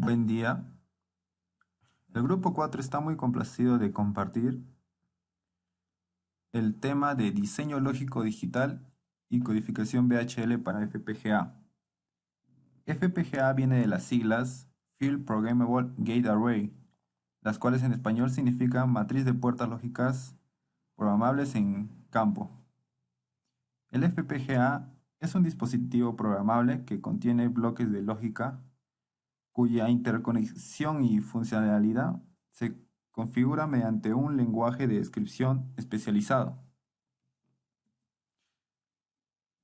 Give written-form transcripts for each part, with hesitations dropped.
Buen día. El grupo 4 está muy complacido de compartir el tema de diseño lógico digital y codificación VHL para FPGA. FPGA viene de las siglas Field Programmable Gate Array, las cuales en español significan matriz de puertas lógicas programables en campo. El FPGA es un dispositivo programable que contiene bloques de lógica cuya interconexión y funcionalidad se configura mediante un lenguaje de descripción especializado.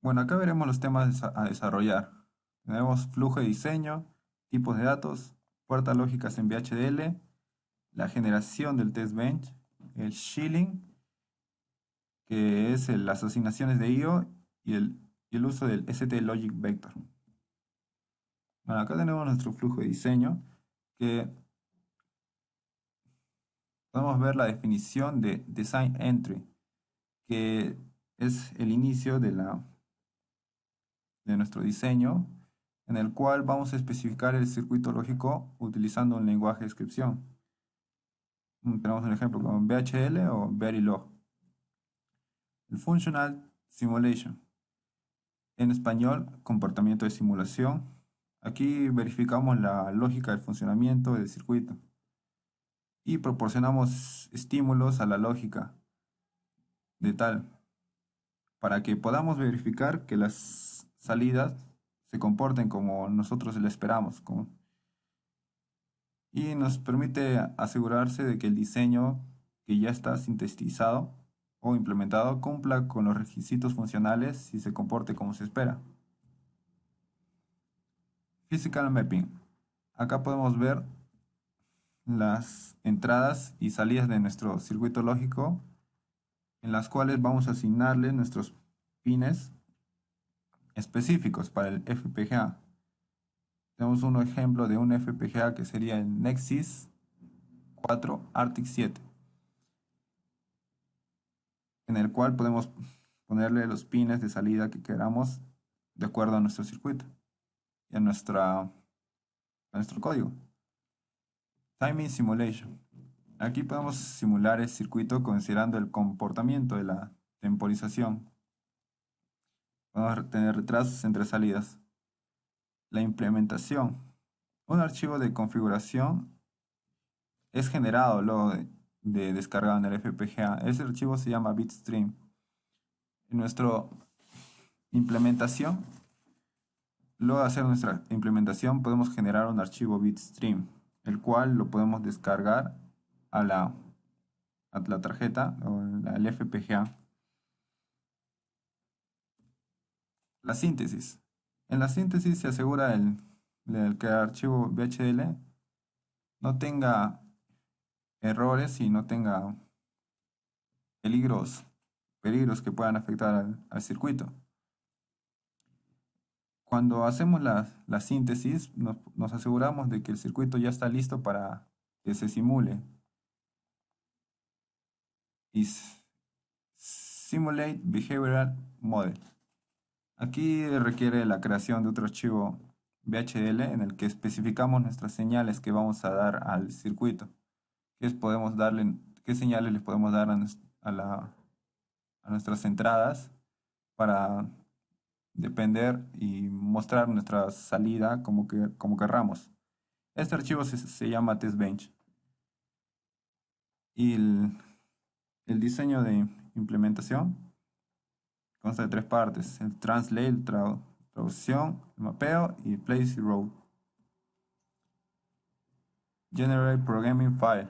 Bueno, acá veremos los temas a desarrollar. Tenemos flujo de diseño, tipos de datos, puertas lógicas en VHDL, la generación del test bench, el shilling, que es las asignaciones de I/O y el uso del ST Logic Vector. Bueno, acá tenemos nuestro flujo de diseño, que podemos ver la definición de Design Entry, que es el inicio de nuestro diseño, en el cual vamos a especificar el circuito lógico utilizando un lenguaje de descripción. Tenemos un ejemplo como VHL o Verilog. El Functional Simulation. En español, comportamiento de simulación. Aquí verificamos la lógica del funcionamiento del circuito y proporcionamos estímulos a la lógica de tal para que podamos verificar que las salidas se comporten como nosotros le esperamos, y nos permite asegurarse de que el diseño que ya está sintetizado o implementado cumpla con los requisitos funcionales y se comporte como se espera. Physical Mapping. Acá podemos ver las entradas y salidas de nuestro circuito lógico, en las cuales vamos a asignarle nuestros pines específicos para el FPGA. Tenemos un ejemplo de un FPGA que sería el Nexus 4 Arctic 7, en el cual podemos ponerle los pines de salida que queramos de acuerdo a nuestro circuito y a nuestro código. Timing Simulation. Aquí podemos simular el circuito considerando el comportamiento de la temporización. Podemos tener retrasos entre salidas. La implementación. Un archivo de configuración es generado luego de descargado en el FPGA. Ese archivo se llama bitstream. En nuestra implementación, luego de hacer nuestra implementación, podemos generar un archivo bitstream, el cual lo podemos descargar a la tarjeta o al FPGA. La síntesis. En la síntesis se asegura que el archivo VHDL no tenga errores y no tenga peligros que puedan afectar al circuito. Cuando hacemos la síntesis, nos aseguramos de que el circuito ya está listo para que se simule. Y Simulate Behavioral Model. Aquí requiere la creación de otro archivo VHDL en el que especificamos nuestras señales que vamos a dar al circuito. ¿Qué señales le podemos dar a nuestras entradas para depender y mostrar nuestra salida como querramos? Este archivo se llama testbench. Y el diseño de implementación consta de tres partes: el translate, traducción, el mapeo y place y route. Generate Programming File.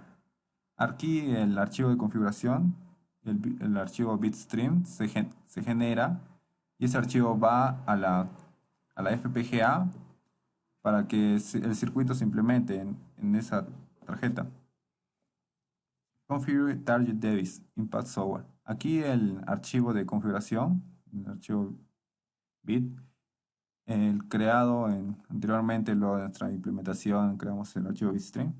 Aquí el archivo de configuración, el archivo bitstream se genera, y ese archivo va a la FPGA para que el circuito se implemente en esa tarjeta. Configure Target Device Impact Software. Aquí el archivo de configuración, el archivo bit, el creado anteriormente, luego de nuestra implementación, creamos el archivo bitstream.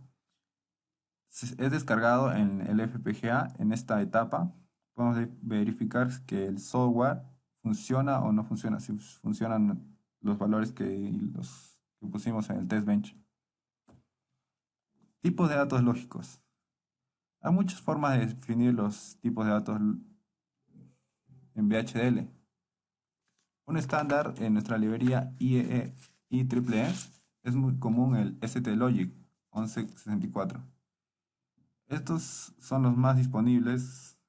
Es descargado en el FPGA. En esta etapa podemos verificar que el software funciona o no funciona, si funcionan los valores que pusimos en el test bench. Tipos de datos lógicos. Hay muchas formas de definir los tipos de datos en VHDL. Un estándar en nuestra librería IEEE es muy común el STLogic 1164. Estos son los más disponibles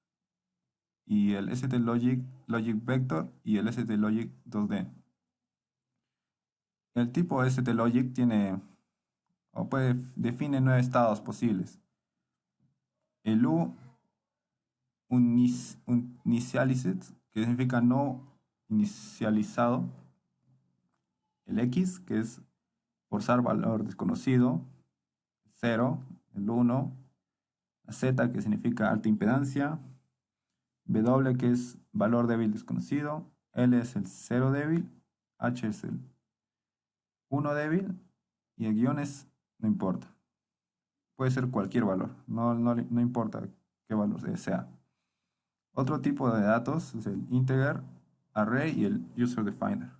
y el STLogic, Logic Vector y el STLogic 2D. El tipo STLogic tiene o define 9 estados posibles. El Uninitialized, que significa no inicializado. El X, que es forzar valor desconocido. 0, el 1. Z, que significa alta impedancia. W, que es valor débil desconocido. L es el 0 débil. H es el 1 débil. Y el guión es no importa. Puede ser cualquier valor. No importa qué valor sea. Otro tipo de datos es el integer, array y el user definer.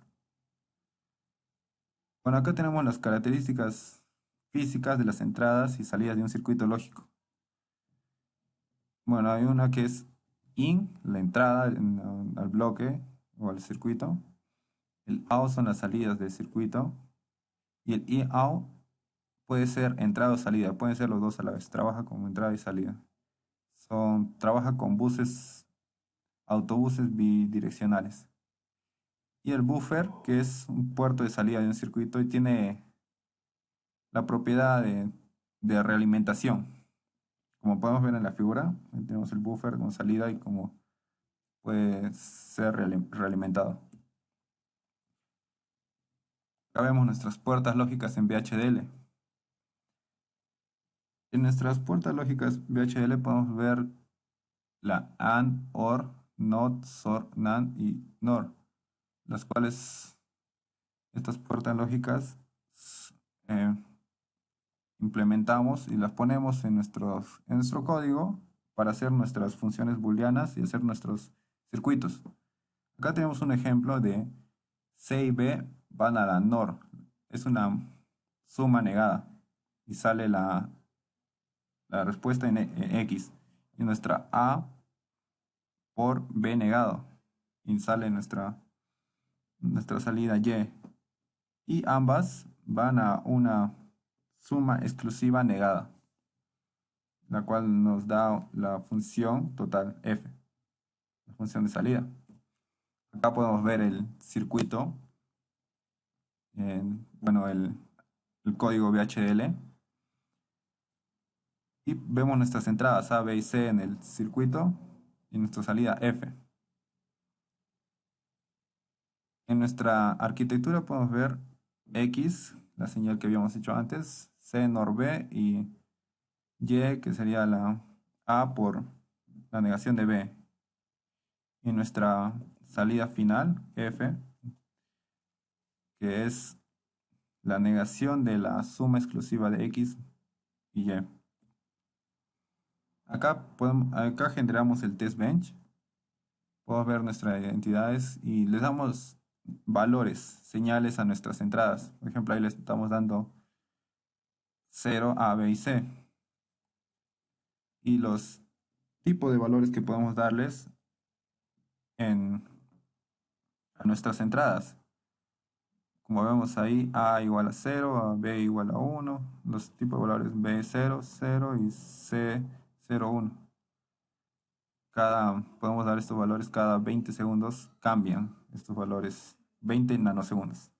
Bueno, acá tenemos las características físicas de las entradas y salidas de un circuito lógico. Bueno, hay una que es in, la entrada al bloque o al circuito. El out son las salidas del circuito. Y el out puede ser entrada o salida, pueden ser los dos a la vez. Trabaja como entrada y salida. Trabaja con autobuses bidireccionales. Y el buffer, que es un puerto de salida de un circuito y tiene la propiedad de realimentación. Como podemos ver en la figura, ahí tenemos el buffer con salida y cómo puede ser realimentado. Acá vemos nuestras puertas lógicas en VHDL. En nuestras puertas lógicas VHDL podemos ver la AND, OR, NOT, SOR, NAND y NOR, las cuales estas puertas lógicas eh, implementamos y las ponemos en nuestro código para hacer nuestras funciones booleanas y hacer nuestros circuitos. Acá tenemos un ejemplo de C y B van a la NOR. Es una suma negada y sale la respuesta en X. Y nuestra A por B negado y sale nuestra salida Y. Y ambas van a una suma exclusiva negada, la cual nos da la función total f, la función de salida. Acá podemos ver el circuito, bueno, el código VHDL, y vemos nuestras entradas A, B y C en el circuito y nuestra salida F. En nuestra arquitectura podemos ver X, la señal que habíamos hecho antes, C NOR B y Y, que sería la A por la negación de B. Y nuestra salida final, F, que es la negación de la suma exclusiva de X y Y. Acá generamos el test bench. Podemos ver nuestras identidades y les damos valores, señales a nuestras entradas. Por ejemplo, ahí les estamos dando 0, A, B y C. Y los tipos de valores que podemos darles a nuestras entradas. Como vemos ahí, A igual a 0, a B igual a 1. Los tipos de valores B 0, 0 y C 0, 1. Podemos dar estos valores cada 20 segundos, cambian estos valores, 20 nanosegundos.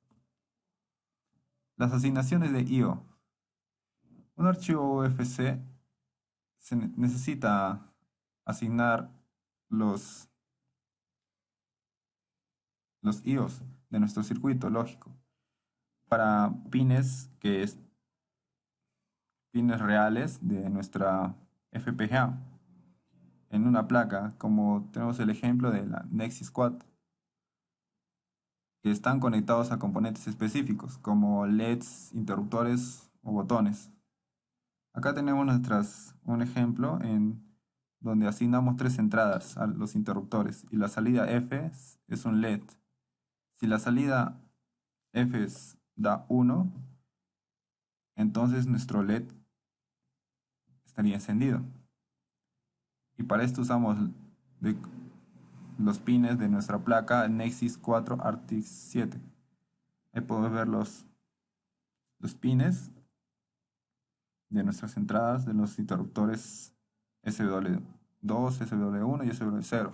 Las asignaciones de I/O. Un archivo UFC se necesita asignar los I/Os de nuestro circuito lógico para pines pines reales de nuestra FPGA en una placa, como tenemos el ejemplo de la Nexus 4, que están conectados a componentes específicos como LEDs, interruptores o botones. Acá tenemos un ejemplo en donde asignamos 3 entradas a los interruptores y la salida F es un LED. Si la salida F da 1, entonces nuestro LED estaría encendido. Y para esto usamos los pines de nuestra placa Nexus 4 Arctis 7. Ahí podemos ver los pines de nuestras entradas de los interruptores SW2, SW1 y SW0.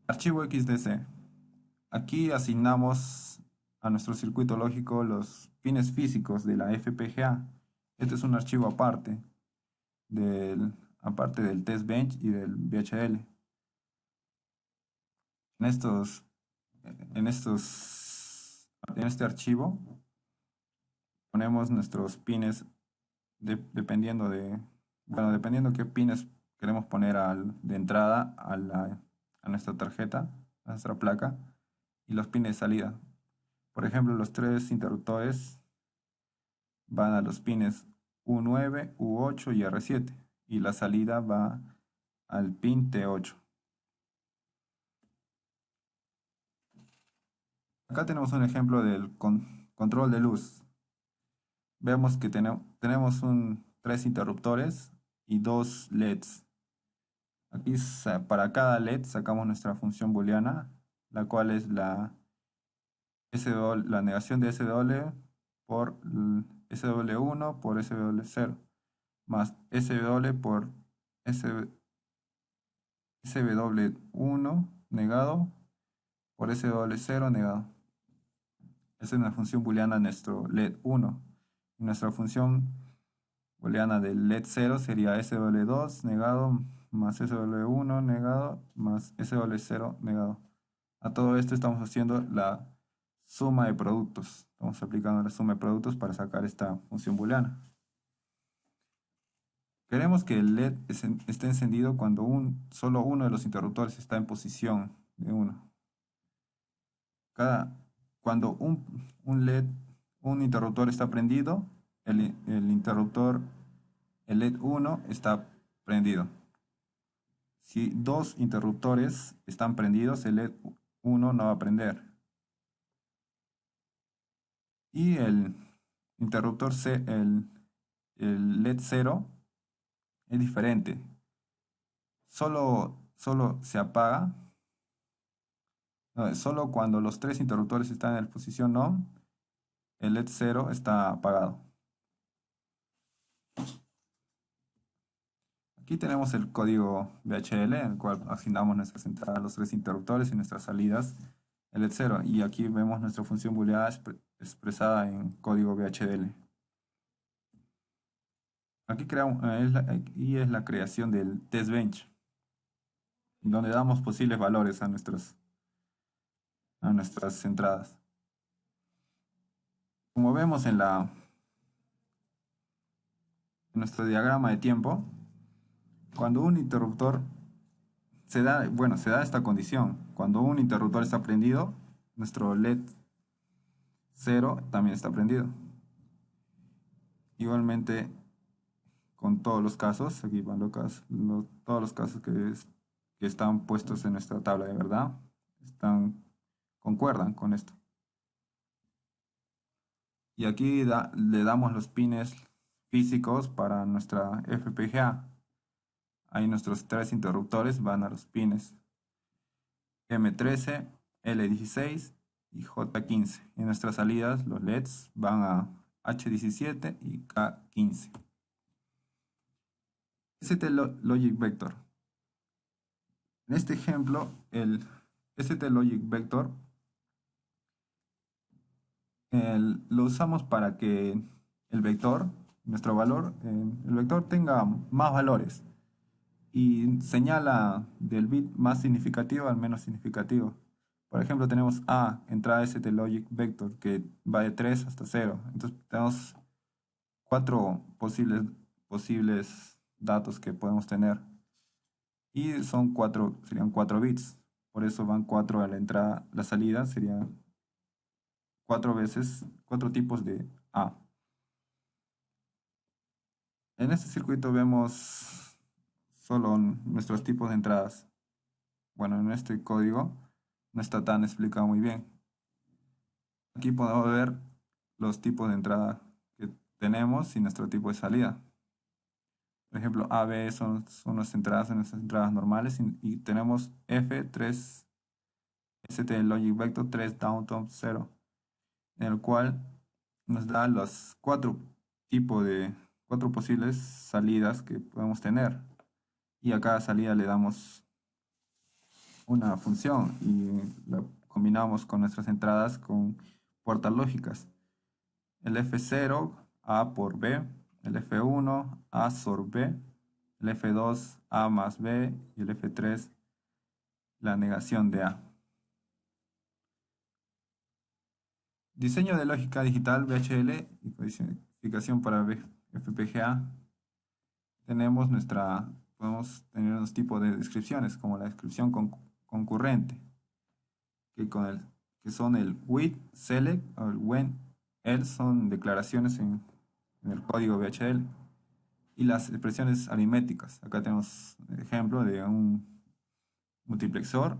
Archivo XDC. Aquí asignamos a nuestro circuito lógico los pines físicos de la FPGA. Este es un archivo aparte del test bench y del VHL. En estos, en este archivo ponemos nuestros pines dependiendo qué pines queremos poner de entrada a nuestra tarjeta, a nuestra placa, y los pines de salida. Por ejemplo, los tres interruptores van a los pines U9, U8 y R7, y la salida va al pin T8. Acá tenemos un ejemplo del control de luz. Vemos que tenemos tres interruptores y dos LEDs. Aquí para cada LED sacamos nuestra función booleana, la cual es la negación de SW por SW1 por SW0, más SW por SW1 negado por SW0 negado. Esa es una función booleana de nuestro LED 1. Nuestra función booleana del LED 0 sería SW2 negado más SW1 negado más SW0 negado. A todo esto estamos haciendo la suma de productos. Estamos aplicando la suma de productos para sacar esta función booleana. Queremos que el LED esté encendido cuando solo uno de los interruptores está en posición de 1. Cuando un interruptor está prendido, el LED 1 está prendido. Si dos interruptores están prendidos, el LED 1 no va a prender. Y el interruptor el LED 0 es diferente. Solo se apaga. No, solo cuando los tres interruptores están en la posición on, el LED 0 está apagado. Aquí tenemos el código VHL, en el cual asignamos nuestras entradas a los tres interruptores y nuestras salidas el LED 0. Y aquí vemos nuestra función booleana expresada en código VHDL. Aquí es la creación del test bench, donde damos posibles valores a nuestras entradas. Como vemos en nuestro diagrama de tiempo, cuando un interruptor se da esta condición. Cuando un interruptor está prendido, nuestro LED 0 también está prendido. Igualmente, con todos los casos, aquí van todos los casos que están puestos en nuestra tabla de verdad, concuerdan con esto. Y aquí le damos los pines físicos para nuestra FPGA. Ahí nuestros tres interruptores van a los pines M13, L16 y J15. Y nuestras salidas, los LEDs, van a H17 y K15. ST Logic Vector. En este ejemplo, el ST Logic Vector lo usamos para que el vector, nuestro valor, el vector tenga más valores y señala del bit más significativo al menos significativo. Por ejemplo, tenemos A, entrada ST Logic Vector, que va de 3 hasta 0. Entonces tenemos 4 posibles datos que podemos tener. Y serían 4 bits. Por eso van 4 a la entrada. La salida sería 4 tipos de A. En este circuito vemos solo nuestros tipos de entradas. Bueno, en este código no está tan explicado muy bien. Aquí podemos ver los tipos de entrada tenemos y nuestro tipo de salida. Por ejemplo, AB son nuestras entradas normales y tenemos F3 ST Logic Vector 3 Downtown 0, en el cual nos da los cuatro posibles salidas que podemos tener. Y a cada salida le damos una función y la combinamos con nuestras entradas con puertas lógicas. El F0, A por B, el F1, A por B, el F2, A más B y el F3, la negación de A. Diseño de lógica digital VHL y codificación para FPGA. Podemos tener unos tipos de descripciones, como la descripción concurrente, que son el with, select, o el when, else son declaraciones en el código VHL. Y las expresiones aritméticas. Acá tenemos el ejemplo de un multiplexor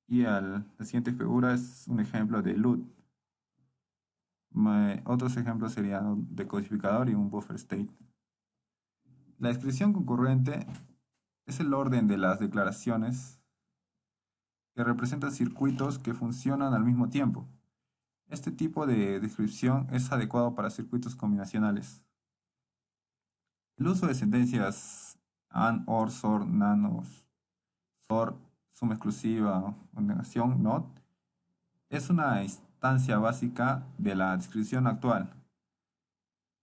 y la siguiente figura es un ejemplo de LUT. Otros ejemplos serían un decodificador y un buffer state. La descripción concurrente es el orden de las declaraciones que representan circuitos que funcionan al mismo tiempo. Este tipo de descripción es adecuado para circuitos combinacionales. El uso de sentencias AND, OR, SOR, NAND, SOR, suma exclusiva o negación, NOT, es una instancia básica de la descripción actual.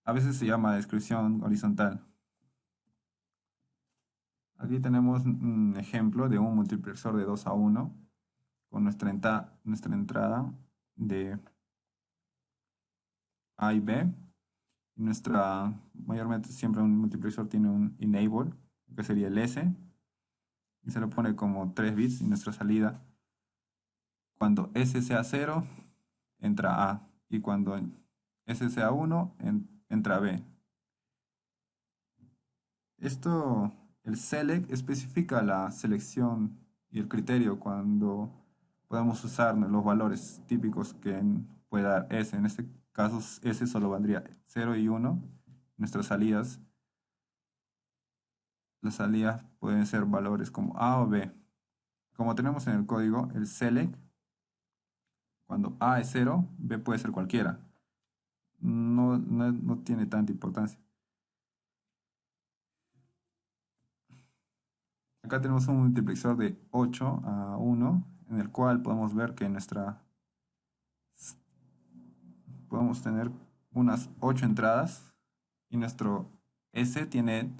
A veces se llama descripción horizontal. Aquí tenemos un ejemplo de un multiplexor de 2 a 1 con nuestra entrada de A y B. Mayormente siempre un multiplexor tiene un enable, que sería el S, y se lo pone como 3 bits, y nuestra salida, cuando S sea 0, entra A, y cuando S sea 1, entra B. El select especifica la selección y el criterio cuando podemos usar los valores típicos que puede dar S. En este caso, S solo valdría 0 y 1. Nuestras salidas, las salidas pueden ser valores como A o B. Como tenemos en el código, el select, cuando A es 0, B puede ser cualquiera. No tiene tanta importancia. Acá tenemos un multiplexor de 8 a 1, en el cual podemos ver que podemos tener unas 8 entradas y nuestro S tiene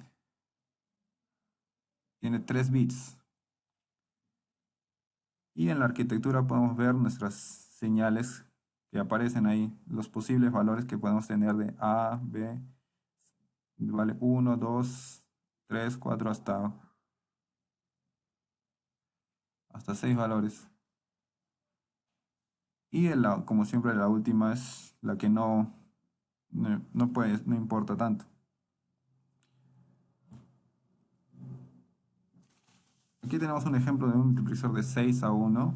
3 bits. Y en la arquitectura podemos ver nuestras señales que aparecen ahí, los posibles valores que podemos tener de A, B, vale 1, 2, 3, 4 hasta 6 valores. Y como siempre la última es la que no importa tanto. Aquí tenemos un ejemplo de un multiplexor de 6 a 1,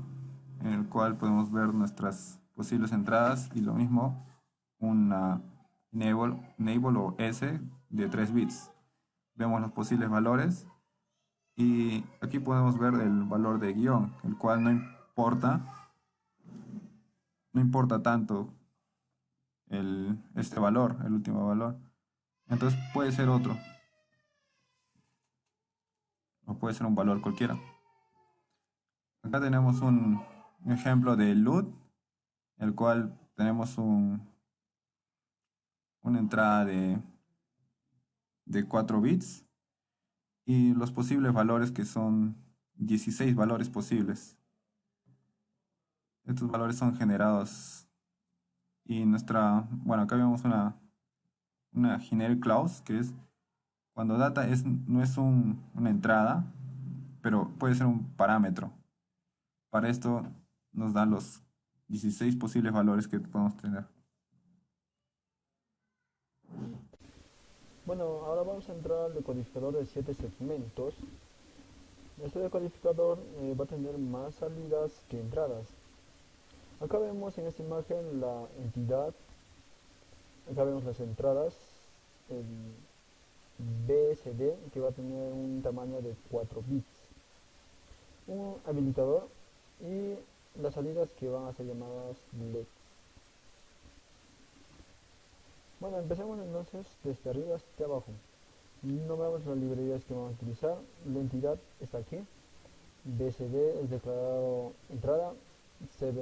en el cual podemos ver nuestras posibles entradas y lo mismo una enable o S de 3 bits. Vemos los posibles valores y aquí podemos ver el valor de guión, el cual no importa tanto este valor, el último valor. Entonces puede ser otro, o puede ser un valor cualquiera. Acá tenemos un ejemplo de LUT, el cual tenemos una entrada de 4 bits y los posibles valores, que son 16 valores posibles. Estos valores son generados y bueno, acá vemos una generic clause, que es cuando data no es una entrada, pero puede ser un parámetro. Para esto nos dan los 16 posibles valores que podemos tener. Bueno, ahora vamos a entrar al decodificador de 7 segmentos. Este decodificador va a tener más salidas que entradas. Acá vemos en esta imagen la entidad Acá vemos las entradas, el BSD que va a tener un tamaño de 4 bits, un habilitador y las salidas que van a ser llamadas LED. Bueno, empecemos entonces desde arriba hasta abajo. Nombramos las librerías que vamos a utilizar. La entidad está aquí. BSD es declarado entrada, 7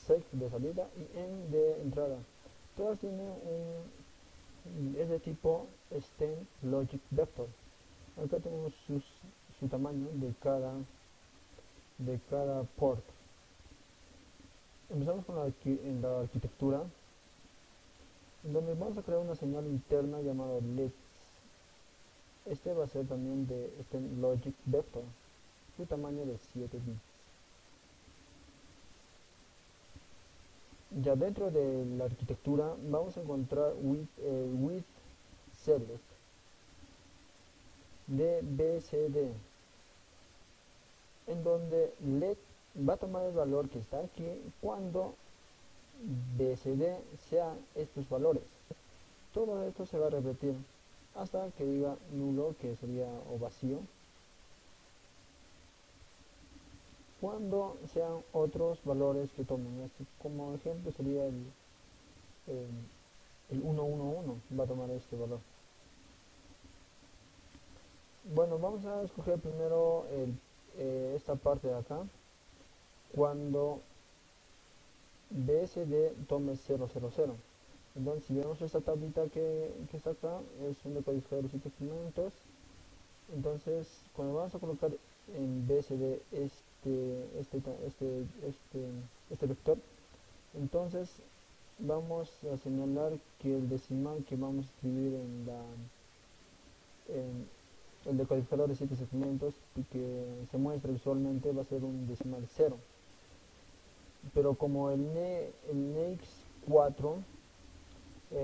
sec de salida y en de entrada. Todas tienen es de tipo Stem Logic Vector. Acá tenemos su tamaño de cada port. Empezamos con en la arquitectura, en donde vamos a crear una señal interna llamada LEDs. Este va a ser también de Stem Logic Vector, su tamaño de 7 bits. Ya dentro de la arquitectura vamos a encontrar with select de BCD, en donde LED va a tomar el valor que está aquí cuando BCD sea estos valores. Todo esto se va a repetir hasta que diga nulo, que sería o vacío, cuando sean otros valores que tomen. Este, como ejemplo sería el 111 va a tomar este valor. Bueno, vamos a escoger primero esta parte de acá cuando BSD tome 000. Entonces, si vemos esta tablita que está acá, es un decodificador de 7 segmentos. Entonces, cuando vamos a colocar en BSD este vector, entonces vamos a señalar que el decimal que vamos a escribir en el decodificador de 7 segmentos y que se muestra visualmente va a ser un decimal 0. Pero como el NEX 4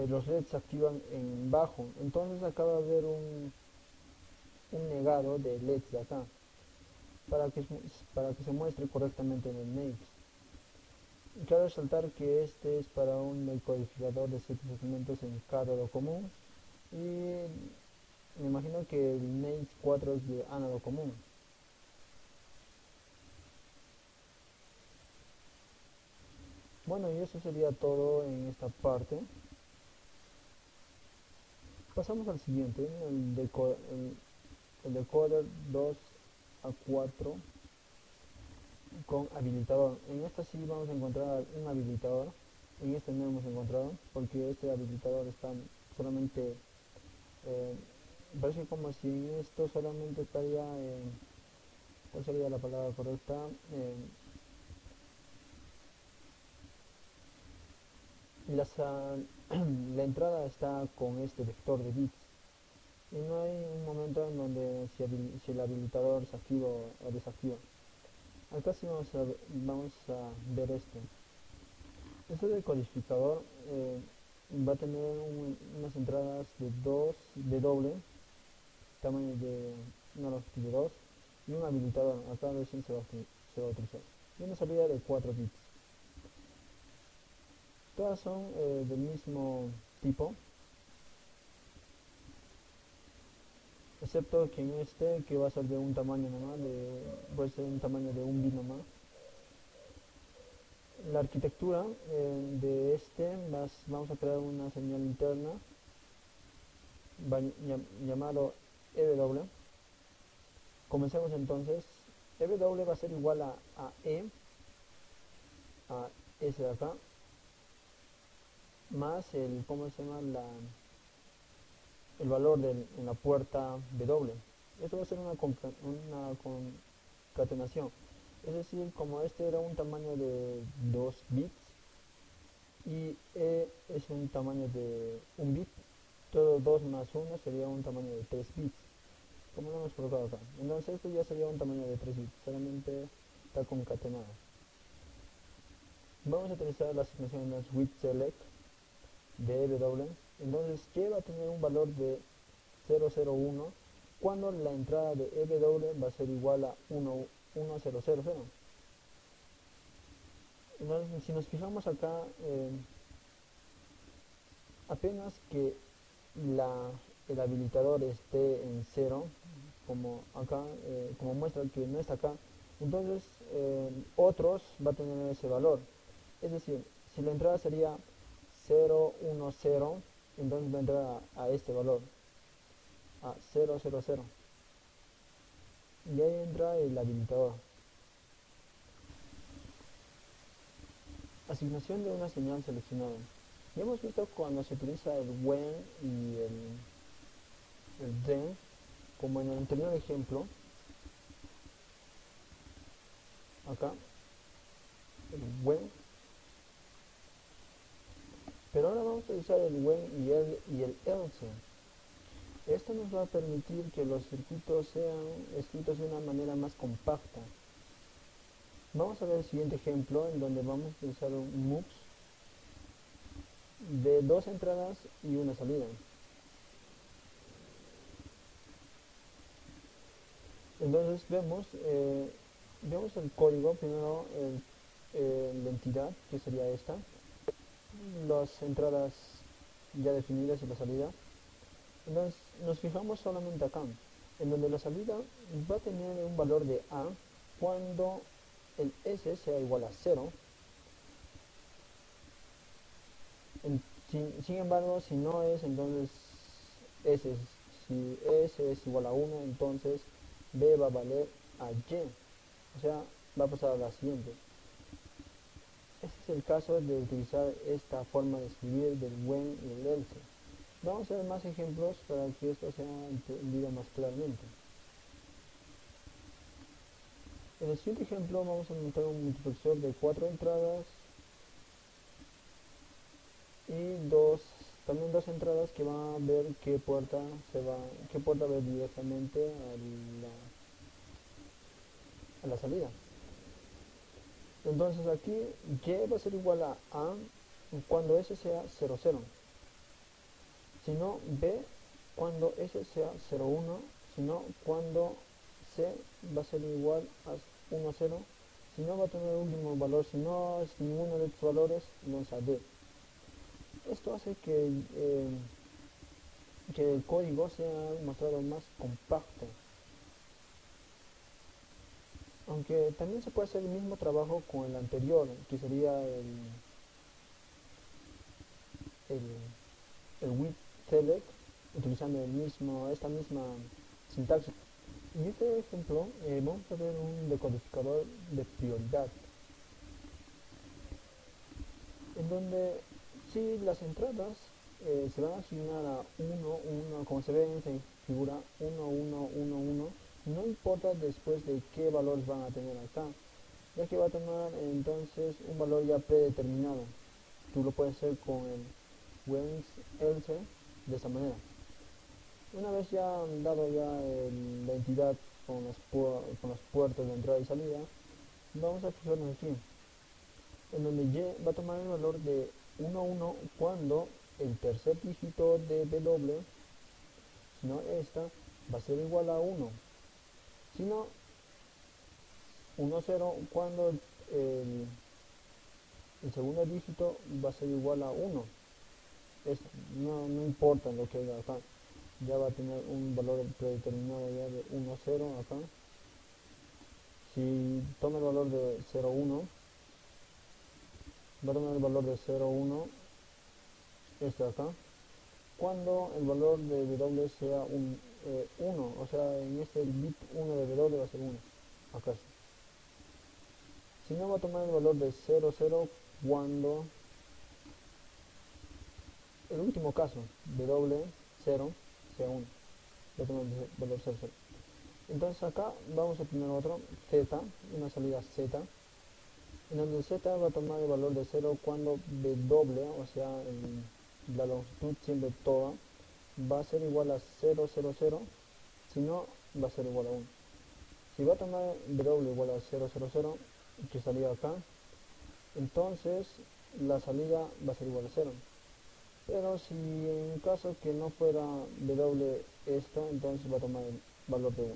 los LEDs se activan en bajo, entonces acá va a haber un negado de LEDs de acá para que se muestre correctamente en el NEX. Cabe resaltar que este es para un decodificador de 7 segmentos en cátodo común y me imagino que el NEX 4 es de ánodo común. Bueno, y eso sería todo en esta parte. Pasamos al siguiente, el decoder 2 a 4 con habilitador. En esta sí vamos a encontrar un habilitador, en este no hemos encontrado porque este habilitador está solamente parece como si en esto solamente estaría ¿cuál sería la palabra correcta? La entrada está con este vector de bits y no hay un momento en donde si el habilitador se activa o desactiva. Acá sí vamos a ver esto. Este decodificador va a tener unas entradas de doble tamaño de una longitud de 2 y un habilitador. Acá recién se va a utilizar. Y una salida de 4 bits. Todas son del mismo tipo, excepto que en este, que va a ser de un tamaño nomás, puede ser un tamaño de un bit nomás. La arquitectura de este, vamos a crear una señal interna llamado EW. Comencemos entonces. EW va a ser igual a S de acá, más ¿cómo se llama? El valor en la puerta W. Esto va a ser una concatenación. Es decir, como este era un tamaño de 2 bits y E es un tamaño de 1 bit, todo 2 más 1 sería un tamaño de 3 bits, como lo hemos colocado acá. Entonces esto ya sería un tamaño de 3 bits, solamente está concatenado. Vamos a utilizar las asignaciones with select de EW. Entonces Y va a tener un valor de 001 cuando la entrada de EW va a ser igual a 1000. Entonces, si nos fijamos acá, Apenas que el habilitador esté en cero, como acá, como muestra que no está acá, entonces otros va a tener ese valor. Es decir, si la entrada sería 010, entonces va a entrar a este valor, a 000. Y ahí entra el habilitador. Asignación de una señal seleccionada. Ya hemos visto cuando se utiliza el when y el then, como en el anterior ejemplo, acá, el when. Pero ahora vamos a utilizar el when y el else. Esto nos va a permitir que los circuitos sean escritos de una manera más compacta. Vamos a ver el siguiente ejemplo en donde vamos a utilizar un MUX de dos entradas y una salida. Entonces vemos el código, primero la entidad, que sería esta, las entradas ya definidas y la salida. Entonces nos fijamos solamente acá, en donde la salida va a tener un valor de A cuando el S sea igual a 0. Sin embargo, si no es, entonces si S es igual a 1, entonces B va a valer a Y. O sea, va a pasar a la siguiente. Este es el caso de utilizar esta forma de escribir del when y el else. Vamos a ver más ejemplos para que esto sea entendido más claramente. En el siguiente ejemplo vamos a montar un multiplexor de 4 entradas y también dos entradas que van a ver qué puerta va a ver directamente a la salida. Entonces aquí Y va a ser igual a cuando S sea 00. Si no, B cuando S sea 01. Si no, cuando C va a ser igual a 10. Si no, va a tener el último valor. Si no es ninguno de estos valores, vamos a D. Esto hace que el código sea mostrado más compacto. Aunque también se puede hacer el mismo trabajo con el anterior, que sería el, el with select, utilizando esta misma sintaxis. En este ejemplo vamos a ver un decodificador de prioridad, en donde si las entradas se van a asignar a 1, como se ve en esta figura, 1, no importa después de qué valores van a tener acá, ya que va a tomar entonces un valor ya predeterminado. Tú lo puedes hacer con el when else de esta manera. Una vez ya dado la entidad con las puertas de entrada y salida, vamos a fijarnos aquí, en donde Y va a tomar el valor de 1 cuando el tercer dígito de W, si no esta, va a ser igual a 1. Si no, 10 cuando el segundo dígito va a ser igual a 1. No importa lo que haya acá, ya va a tener un valor predeterminado ya de 10 acá. Si toma el valor de 01, va a tomar el valor de 01, este de acá, cuando el valor de W sea 1, o sea, en este el bit 1 de W va a ser 1, acá está. Si no, va a tomar el valor de 00 cuando el último caso, W0 sea 1, va a tomar el valor 00. Entonces acá vamos a tener otro Z, una salida Z, en donde Z va a tomar el valor de 0 cuando W, o sea, la longitud siempre toda, va a ser igual a 000, si no, va a ser igual a 1. Si va a tomar W igual a 000, que salía acá, entonces la salida va a ser igual a 0. Pero si en caso que no fuera W esto, entonces va a tomar el valor de 1.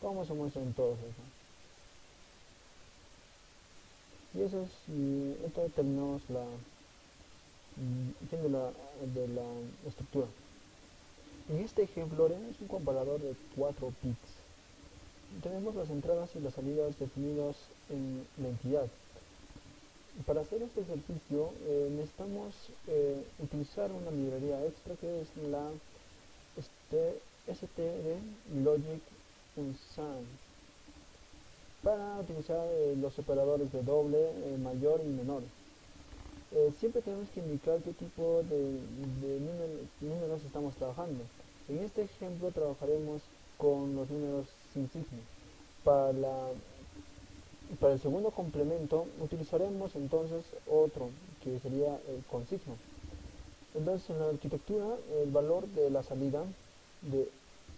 Como se muestra en todos eso. Y eso es, y esto terminamos fin de la estructura. En este ejemplo haremos un comparador de 4 bits. Tenemos las entradas y las salidas definidas en la entidad. Para hacer este ejercicio necesitamos utilizar una librería extra que es la std logic unsigned para utilizar los operadores de doble, mayor y menor. Siempre tenemos que indicar qué tipo de números estamos trabajando. En este ejemplo trabajaremos con los números sin signo. Para el segundo complemento utilizaremos entonces otro que sería el con signo. Entonces en la arquitectura el valor de la salida de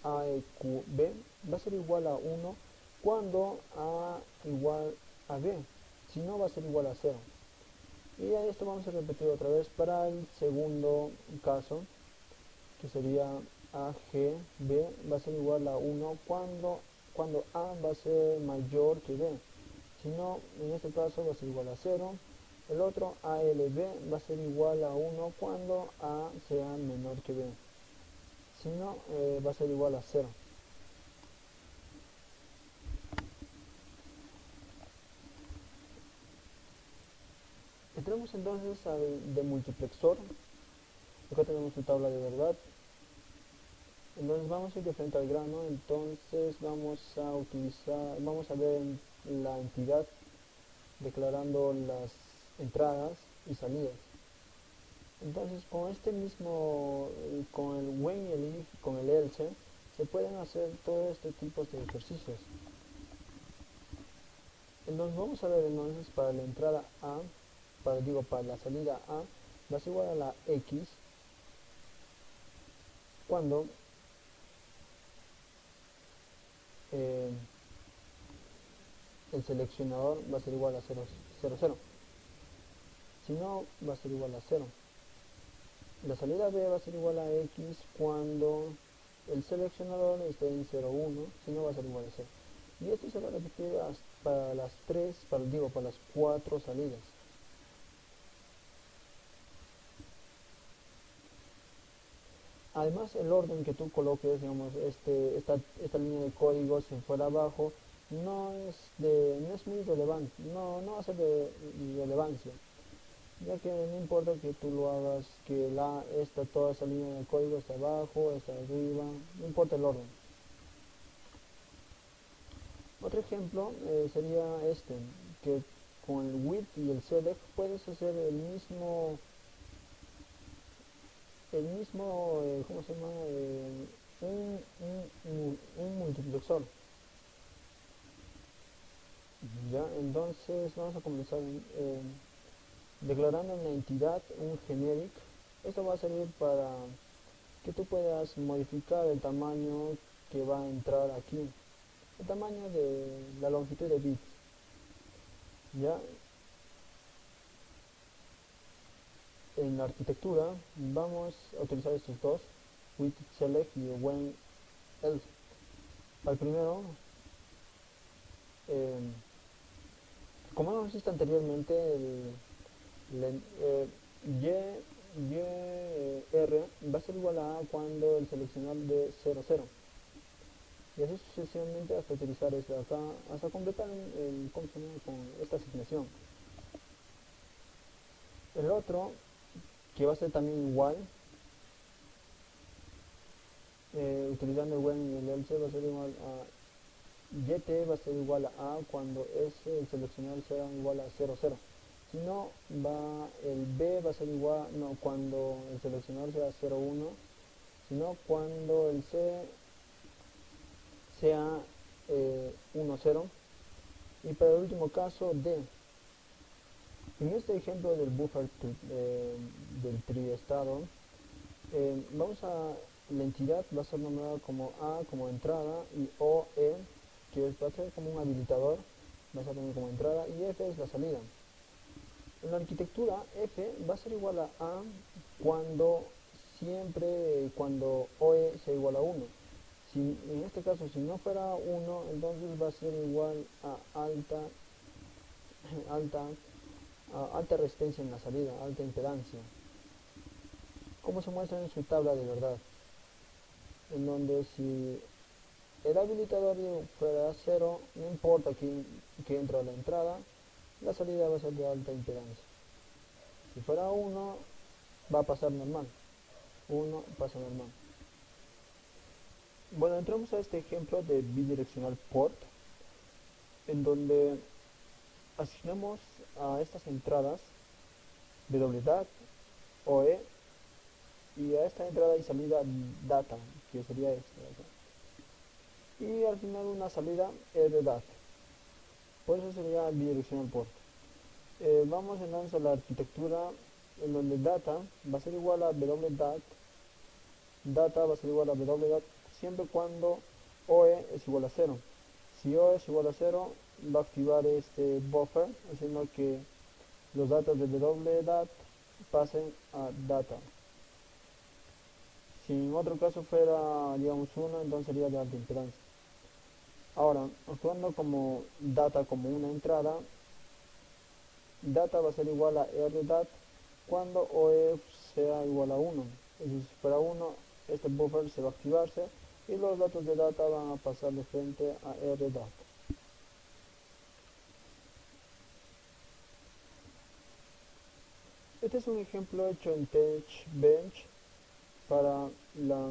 AEQB va a ser igual a 1 cuando A igual a B, si no va a ser igual a 0. Y a esto vamos a repetir otra vez para el segundo caso, que sería AGB va a ser igual a 1 cuando A va a ser mayor que B. Si no, en este caso va a ser igual a 0. El otro ALB va a ser igual a 1 cuando A sea menor que B. Si no, va a ser igual a 0. Entremos entonces al demultiplexor. Acá tenemos su tabla de verdad. Entonces vamos a ir de frente al grano. Entonces vamos a ver la entidad declarando las entradas y salidas. Entonces con este mismo, con el when y el if, con el else, se pueden hacer todo este tipo de ejercicios. Entonces vamos a ver entonces para la entrada A, para la salida A, va a ser igual a la X cuando eh, el seleccionador va a ser igual a 0, 0, 0. Si no, va a ser igual a 0. La salida B va a ser igual a X cuando el seleccionador esté en 0, 1, si no va a ser igual a 0. Y esto se va a repetir para las 3, para las 4 salidas. Además, el orden que tú coloques, digamos, esta línea de código si fuera abajo, no es muy relevante, no va a ser de relevancia, ya que no importa que tú lo hagas, que toda esa línea de código está abajo, está arriba, no importa el orden. Otro ejemplo sería que con el with y el select puedes hacer ¿cómo se llama? Un multiplexor. Ya, entonces vamos a comenzar declarando en la entidad un generic. Esto va a servir para que tú puedas modificar el tamaño que va a entrar aquí, el tamaño de la longitud de bits. Ya, en la arquitectura vamos a utilizar estos dos, with select y when else. Al primero, eh, como hemos visto anteriormente, r va a ser igual a cuando el seleccionar de 0, 0. Y así sucesivamente hasta utilizar esto de acá, hasta completar con esta asignación. El otro, que va a ser también igual, utilizando el when y el else, va a ser igual a YT va a ser igual a cuando el seleccionador sea igual a 0, 0. Si no, el B va a ser igual, no, cuando el seleccionador sea 0, 1. Si no, cuando el C sea 1, 0. Y para el último caso, D. En este ejemplo del buffer del triestado, la entidad va a ser nombrada como A como entrada y OE, que va a ser como un habilitador, va a ser también como entrada, y F es la salida. En la arquitectura, F va a ser igual a cuando OE sea igual a 1. En este caso, si no fuera 1, entonces va a ser igual a alta resistencia en la salida, alta impedancia. como se muestra en su tabla de verdad, en donde si el habilitador fuera 0, no importa que entra a la entrada, la salida va a ser de alta impedancia. Si fuera 1, va a pasar normal. 1 pasa normal. Bueno, entramos a este ejemplo de bidireccional port, en donde asignamos a estas entradas WDAT, OE, y a esta entrada y salida data, que sería esta, y al final una salida RDAT. Por eso sería bidireccional port. Vamos entonces a la arquitectura, en donde data va a ser igual a wdat, data va a ser igual a wdat siempre cuando OE es igual a 0. Si OE es igual a 0, va a activar este buffer, haciendo que los datos de wdat pasen a data. Si en otro caso fuera, digamos, 1, entonces sería de alta impedancia. Ahora, actuando como data como una entrada, data va a ser igual a rdat cuando OE sea igual a 1. Es decir, si fuera 1, este buffer se va a activarse y los datos de data van a pasar de frente a rdat. Este es un ejemplo hecho en TestBench para, la,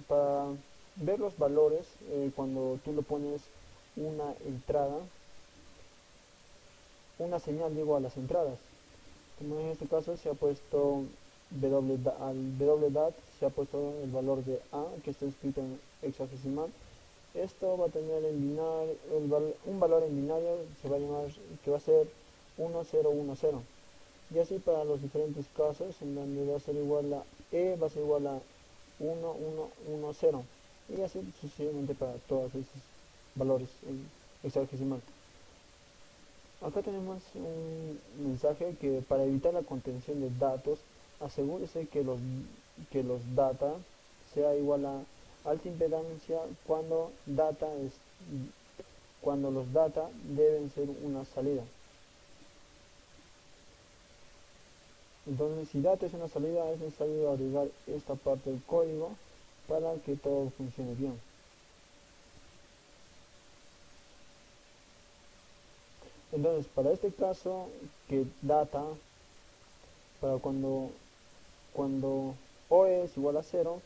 para ver los valores cuando tú le pones una entrada, una señal digo a las entradas. Como en este caso se ha puesto al wdat se ha puesto el valor de a, que está escrito en hexadecimal. Esto va a tener en binario, un valor en binario se va a llamar, que va a ser 1010, y así para los diferentes casos en donde va a ser igual a va a ser igual a 1110, y así sucesivamente para todos esos valores en hexadecimal. Acá tenemos un mensaje que para evitar la contención de datos, asegúrese que los data sea igual a alta impedancia cuando los data deben ser una salida. Entonces, si data es una salida, es necesario agregar esta parte del código para que todo funcione bien. Entonces, para este caso, que data, para cuando OE es igual a 0,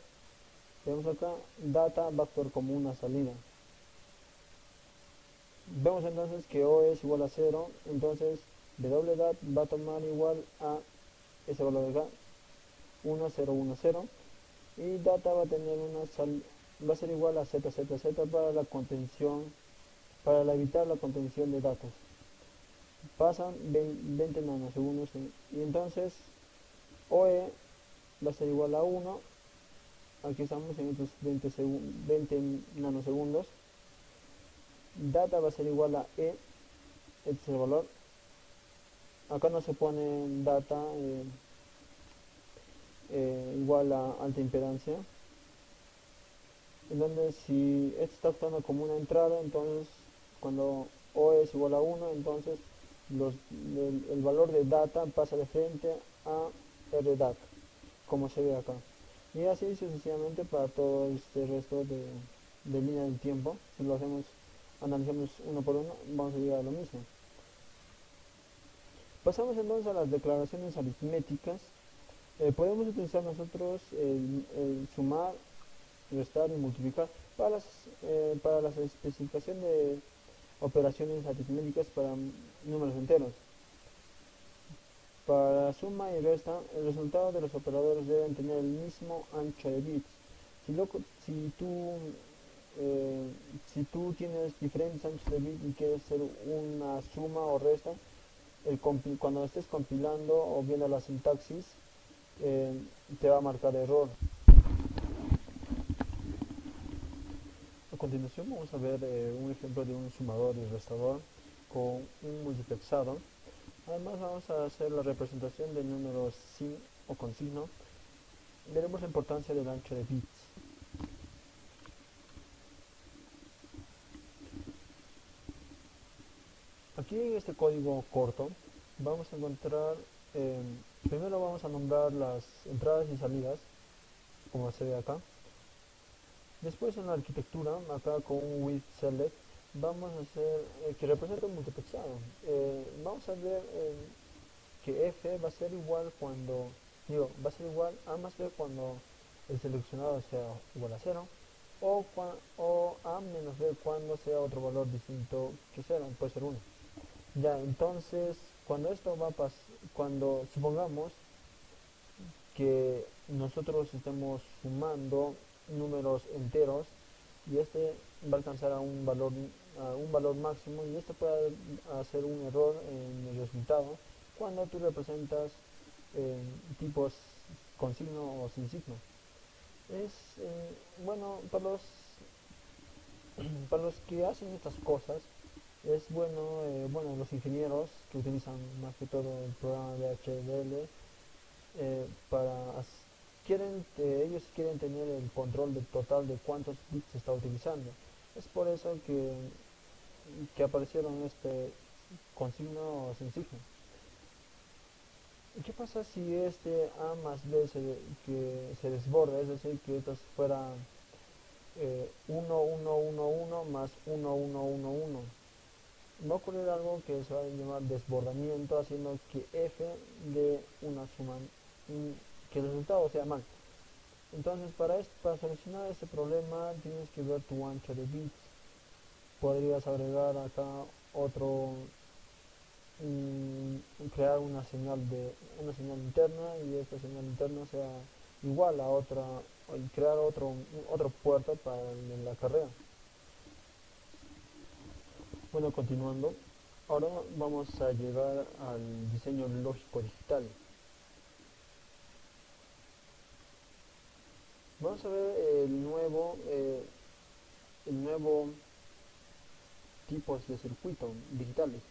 vemos acá, data va a actuar como una salida. Vemos entonces que O es igual a 0, entonces wdat va a tomar igual a ese valor de acá, 1010, y data va a tener va a ser igual a zzz para la contención, para evitar la contención de datos. Pasan 20 nanosegundos y entonces OE va a ser igual a 1. Aquí estamos en estos 20 nanosegundos. Data va a ser igual a E, este es el valor. Acá no se pone data igual a alta impedancia, en donde si esto está actuando como una entrada, entonces cuando O es igual a 1, entonces el valor de data pasa de frente a RDAT, como se ve acá. Y así sucesivamente para todo este resto de línea del tiempo. Si lo hacemos, analizamos uno por uno, vamos a llegar a lo mismo. Pasamos entonces a las declaraciones aritméticas. Podemos utilizar nosotros el sumar, restar y multiplicar para las especificaciones de operaciones aritméticas para números enteros. Para suma y resta, el resultado de los operadores deben tener el mismo ancho de bits. Si tú si tú tienes diferentes anchos de bits y quieres hacer una suma o resta, cuando estés compilando o viendo la sintaxis, te va a marcar error. A continuación vamos a ver un ejemplo de un sumador y restador con un multiplexado. Además vamos a hacer la representación del número sin o con signo. Veremos la importancia del ancho de bits. Aquí en este código corto vamos a encontrar Eh, Primero vamos a nombrar las entradas y salidas, como se ve acá. Después en la arquitectura, acá con un with select, vamos a hacer que represente un multiplexado. Vamos a ver que f va a ser igual cuando, va a ser igual a más b cuando el seleccionado sea igual a cero, o a menos b cuando sea otro valor distinto que cero, puede ser uno. Ya, entonces, cuando esto va a pasar, cuando supongamos que nosotros estemos sumando números enteros y este va a alcanzar a un valor máximo, y este puede hacer un error en el resultado cuando tú representas tipos con signo o sin signo. Es bueno para los que hacen estas cosas. Es bueno, los ingenieros que utilizan más que todo el programa de HDL, eh, para ellos quieren tener el control total de cuántos bits se está utilizando. Es por eso que aparecieron este con signo o sin signo. ¿Y qué pasa si este A más B que se desborda? Es decir, que esto fuera 1, 1, 1, 1 más 1, 1, 1, 1. Va a ocurrir algo que se va a llamar desbordamiento, haciendo que f de una suma, que el resultado sea mal. Entonces, para solucionar este problema tienes que ver tu ancho de bits. Podrías agregar acá otro, crear una señal interna, y esta señal interna sea igual a otra, y crear otro puerto para la carrera. Bueno, continuando, ahora vamos a llegar al diseño lógico digital. Vamos a ver el nuevo tipos de circuitos digitales.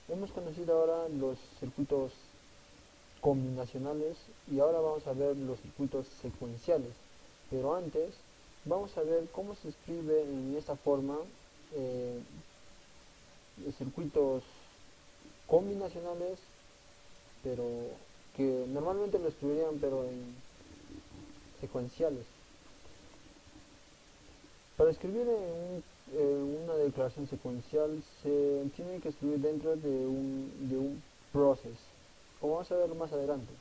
Hemos conocido ahora los circuitos combinacionales y ahora vamos a ver los circuitos secuenciales. Pero antes vamos a ver cómo se escribe en esta forma eh, circuitos combinacionales, pero que normalmente lo escribirían pero en secuenciales. Para escribir una declaración secuencial se tiene que escribir dentro de un process, como vamos a ver más adelante.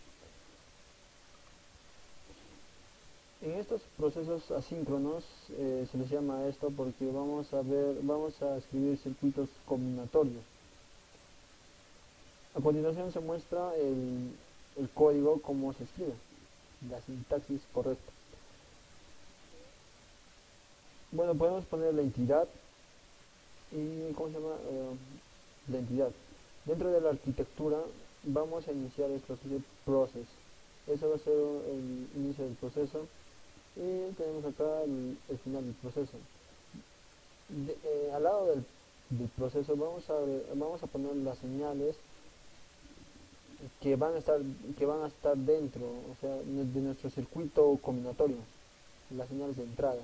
En estos procesos asíncronos se les llama esto porque vamos a escribir circuitos combinatorios. A continuación se muestra el código, cómo se escribe, la sintaxis correcta. Bueno, podemos poner la entidad y, ¿cómo se llama? La entidad. Dentro de la arquitectura vamos a iniciar el proceso process. Eso va a ser el inicio del proceso, y tenemos acá el final del proceso. Al lado del proceso vamos a poner las señales que van a estar dentro, o sea, de nuestro circuito combinatorio, las señales de entrada.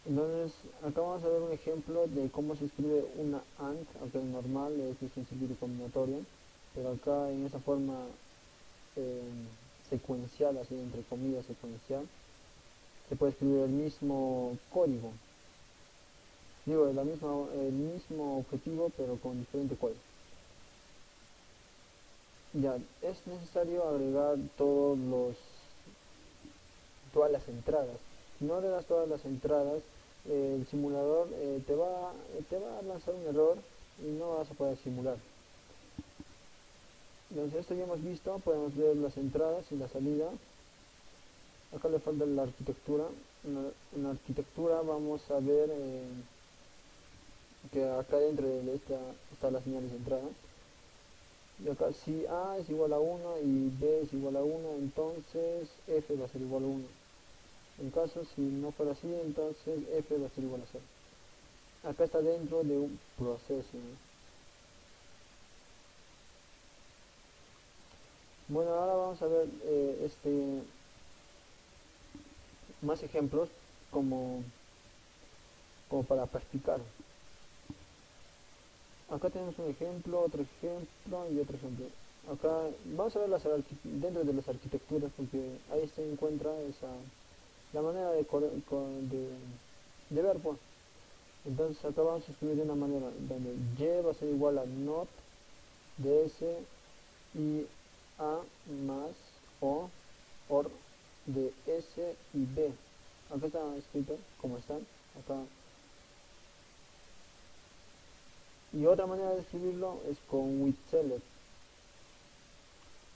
Entonces, acá vamos a ver un ejemplo de cómo se escribe una AND, aunque normal es un circuito combinatorio, pero acá en esa forma eh, secuencial, así entre comillas secuencial, se puede escribir el mismo código, digo, el mismo objetivo pero con diferente código. Ya, es necesario agregar todas las entradas. Si no agregas todas las entradas, el simulador te va a lanzar un error y no vas a poder simular. Entonces, esto ya hemos visto, podemos ver las entradas y la salida. Acá le falta la arquitectura. En la arquitectura vamos a ver que acá dentro de esta están las señales de entrada. Y acá si A es igual a 1 y B es igual a 1, entonces F va a ser igual a 1. En caso si no fuera así, entonces F va a ser igual a 0. Acá está dentro de un proceso, ¿no? Bueno, ahora vamos a ver más ejemplos como, como para practicar. Acá tenemos un ejemplo, otro ejemplo y otro ejemplo. Acá vamos a ver dentro de las arquitecturas porque ahí se encuentra la manera de ver, pues. Entonces acá vamos a escribir de una manera donde y va a ser igual a not de s y a más o or de s y b. Acá está escrito como están. Acá. Y otra manera de escribirlo es con with select,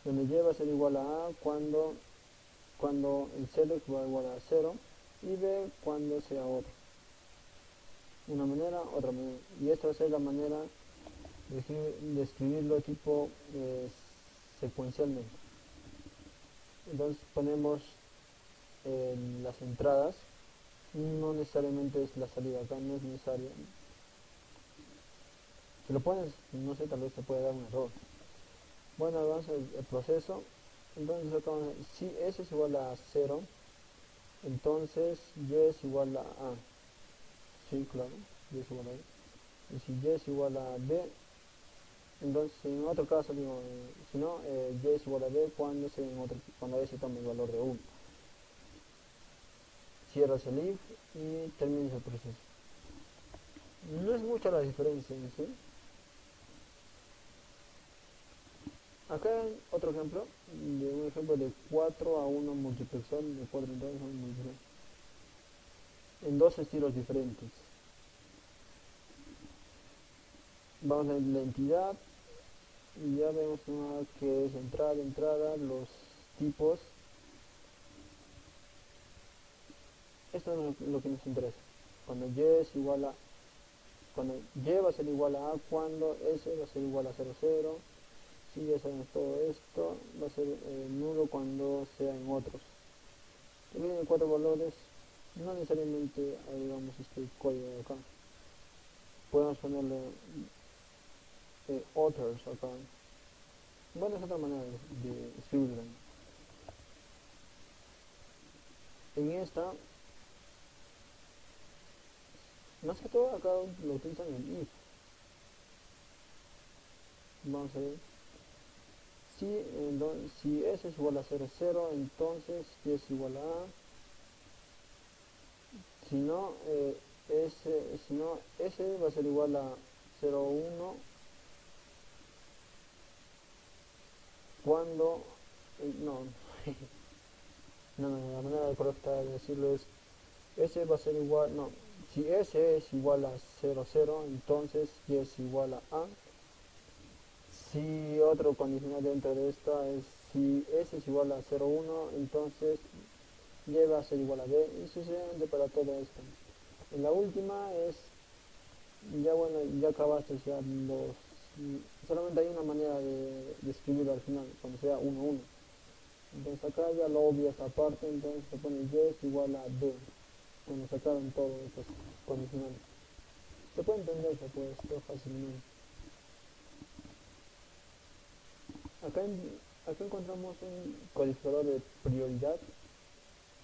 donde y va a ser igual a cuando el select va igual a 0 y b cuando sea otro. Una manera, otra manera. Y esta va a ser la manera de escribirlo tipo secuencialmente. Entonces ponemos las entradas, no necesariamente es la salida, acá no es necesario. Si lo pones, no sé, tal vez te puede dar un error. Bueno, vamos al proceso. Entonces acá si s es igual a 0, entonces y es igual a a. Sí, claro, y es igual a y. Y si y es igual a b, entonces en otro caso digo, si no, y es igual a b cuando s toma el valor de 1. Cierras el if y terminas el proceso. No es mucha la diferencia en sí. Acá hay otro ejemplo, un ejemplo de 4 a 1 multiplexor, de 4 entradas a 1 multiplexor, en dos estilos diferentes. Vamos a la entidad y ya vemos una que es entrada, los tipos. Esto es lo que nos interesa. Cuando y es igual a, cuando y va a ser igual a cuando s va a ser igual a 0, 0. Si ya sabemos todo esto, va a ser nulo cuando sea en otros. Tiene 4 valores, no necesariamente agregamos este código de acá. Podemos ponerle others acá. Bueno, es otra manera de escribirlo. En esta, más que todo acá lo utilizan en if. Vamos a ver. Si s es igual a 0, 0, entonces y es igual a a. Si no, s va a ser igual a 0, 1 cuando no, no, la manera correcta de decirlo es s va a ser igual, no, si s es igual a 0, 0, entonces y es igual a. Si otro condicional dentro de esta es si s es igual a 0, 1, entonces y va a ser igual a b y sucesivamente para todo esto. En la última es, ya bueno, ya acabaste ya solamente hay una manera de escribirlo al final, cuando sea 1, 1. Entonces acá ya lo obvias aparte, entonces se pone y es igual a d, cuando sacaron todos estos condicionales. Se puede entender, se puede esto fácilmente. Acá, acá encontramos un codificador de prioridad.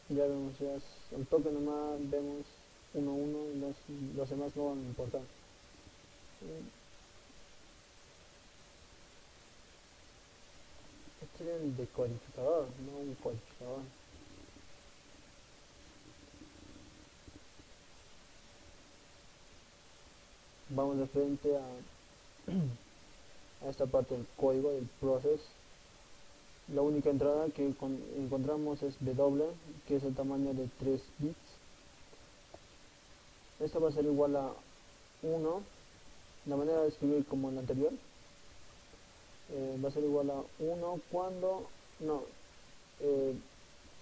Ya vemos, ya al toque nomás vemos 1, 1, los demás no van a importar. Este es el decodificador, no un codificador. Vamos de frente a esta parte del código del process. La única entrada que encontramos es W, que es el tamaño de 3 bits. Esto va a ser igual a 1. La manera de escribir como en la anterior. Va a ser igual a 1 cuando, no,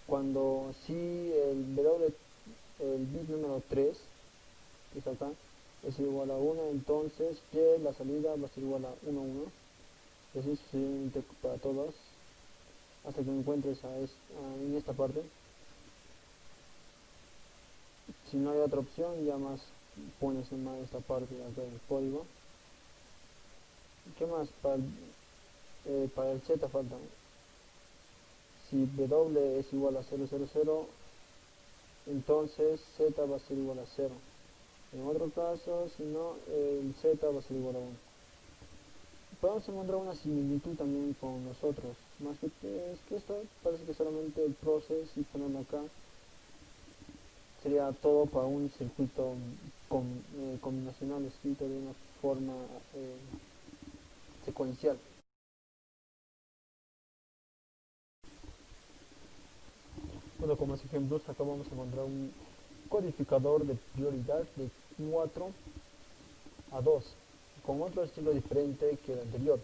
cuando si el bit número 3, que está acá, es igual a 1, entonces y la salida va a ser igual a 1, 1. Y así sucesivamente para todas, hasta que encuentres en esta parte. Si no hay otra opción, ya más pones nomás esta parte de acá del código. ¿Qué más? Para el z falta. Si w es igual a 0, 0, 0, entonces z va a ser igual a 0. En otro caso, si no, el z va a ser igual a 1. podemos encontrar una similitud también con nosotros, más que es que esto parece que solamente el proceso y ponerlo acá sería todo para un circuito combinacional escrito de una forma eh, secuencial. Bueno, como ejemplos acá vamos a encontrar un codificador de prioridad de 4 a 2 con otro estilo diferente que el anterior.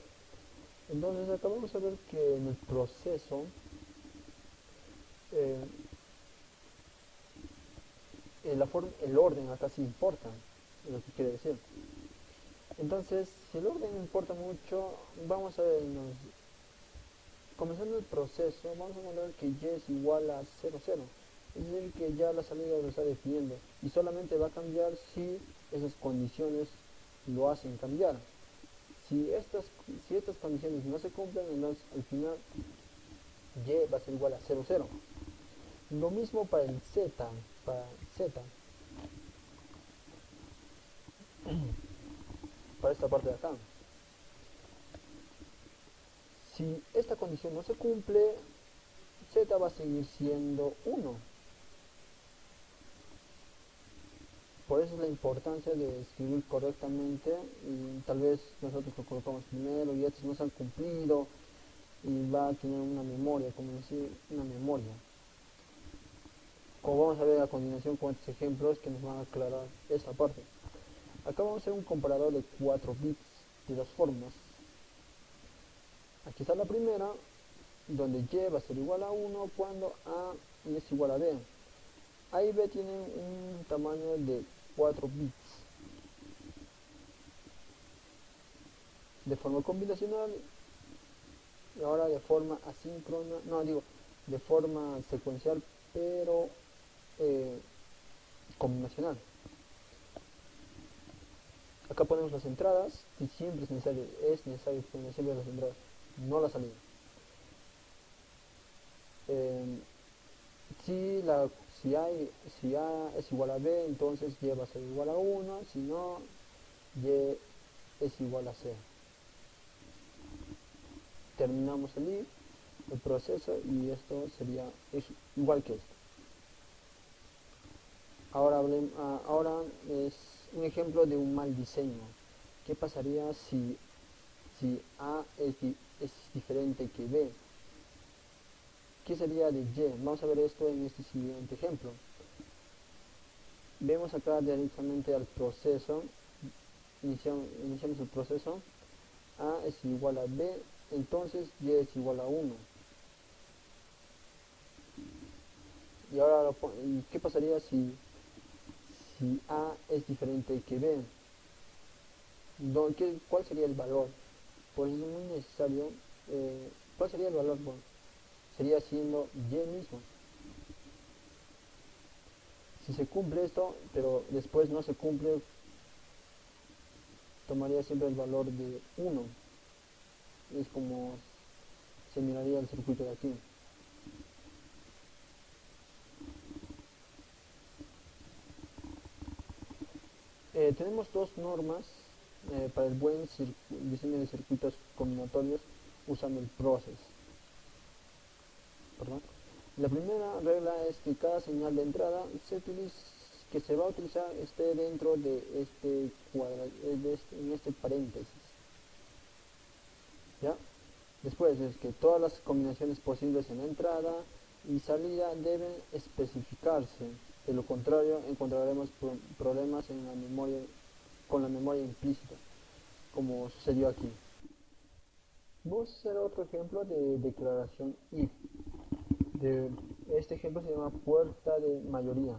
Entonces acá vamos a ver que en el proceso eh, el orden acá sí importa, es lo que quiere decir. Entonces, si el orden importa mucho, vamos a ver, comenzando el proceso, vamos a encontrar que y es igual a 0, 0. Es decir, que ya la salida lo está definiendo y solamente va a cambiar si esas condiciones lo hacen cambiar. Si estas condiciones no se cumplen, entonces al final y va a ser igual a 0, 0. Lo mismo para el z, para z, para esta parte de acá. Si esta condición no se cumple, z va a seguir siendo 1. Por eso es la importancia de escribir correctamente y tal vez nosotros lo colocamos primero y estos no se han cumplido y va a tener una memoria, como decir, una memoria. Como vamos a ver a continuación con estos ejemplos que nos van a aclarar esta parte. Acá vamos a hacer un comparador de 4 bits de dos formas. Aquí está la primera, donde y va a ser igual a 1 cuando a es igual a b. A y b tienen un tamaño de 4 bits. De forma combinacional y ahora de forma asíncrona, no digo, de forma secuencial, pero eh, combinacional. Acá ponemos las entradas y siempre es necesario poner siempre las entradas, no la salida. Eh, si, la, si A es igual a B, entonces Y va a ser igual a 1, si no, Y es igual a C. Terminamos el proceso y esto sería igual que esto. Ahora es un ejemplo de un mal diseño. ¿Qué pasaría si A es diferente que B? ¿Qué sería de Y? Vamos a ver esto en este siguiente ejemplo. Vemos acá directamente al proceso, iniciamos el proceso, A es igual a B, entonces Y es igual a 1. Y ahora, ¿qué pasaría si A es diferente que B? ¿Cuál sería el valor? Pues es muy necesario. ¿Cuál sería el valor? Bueno, sería siendo Y mismo. Si se cumple esto, pero después no se cumple, tomaría siempre el valor de 1. Es como se miraría el circuito de aquí. Tenemos dos normas para el buen diseño de circuitos combinatorios usando el process. ¿Perdón? La primera regla es que cada señal de entrada que se va a utilizar esté dentro de este en este paréntesis. ¿Ya? Después es que todas las combinaciones posibles en entrada y salida deben especificarse. De lo contrario, encontraremos problemas en la memoria, con la memoria implícita, como sucedió aquí. Vamos a hacer otro ejemplo de declaración if. Este ejemplo se llama puerta de mayoría,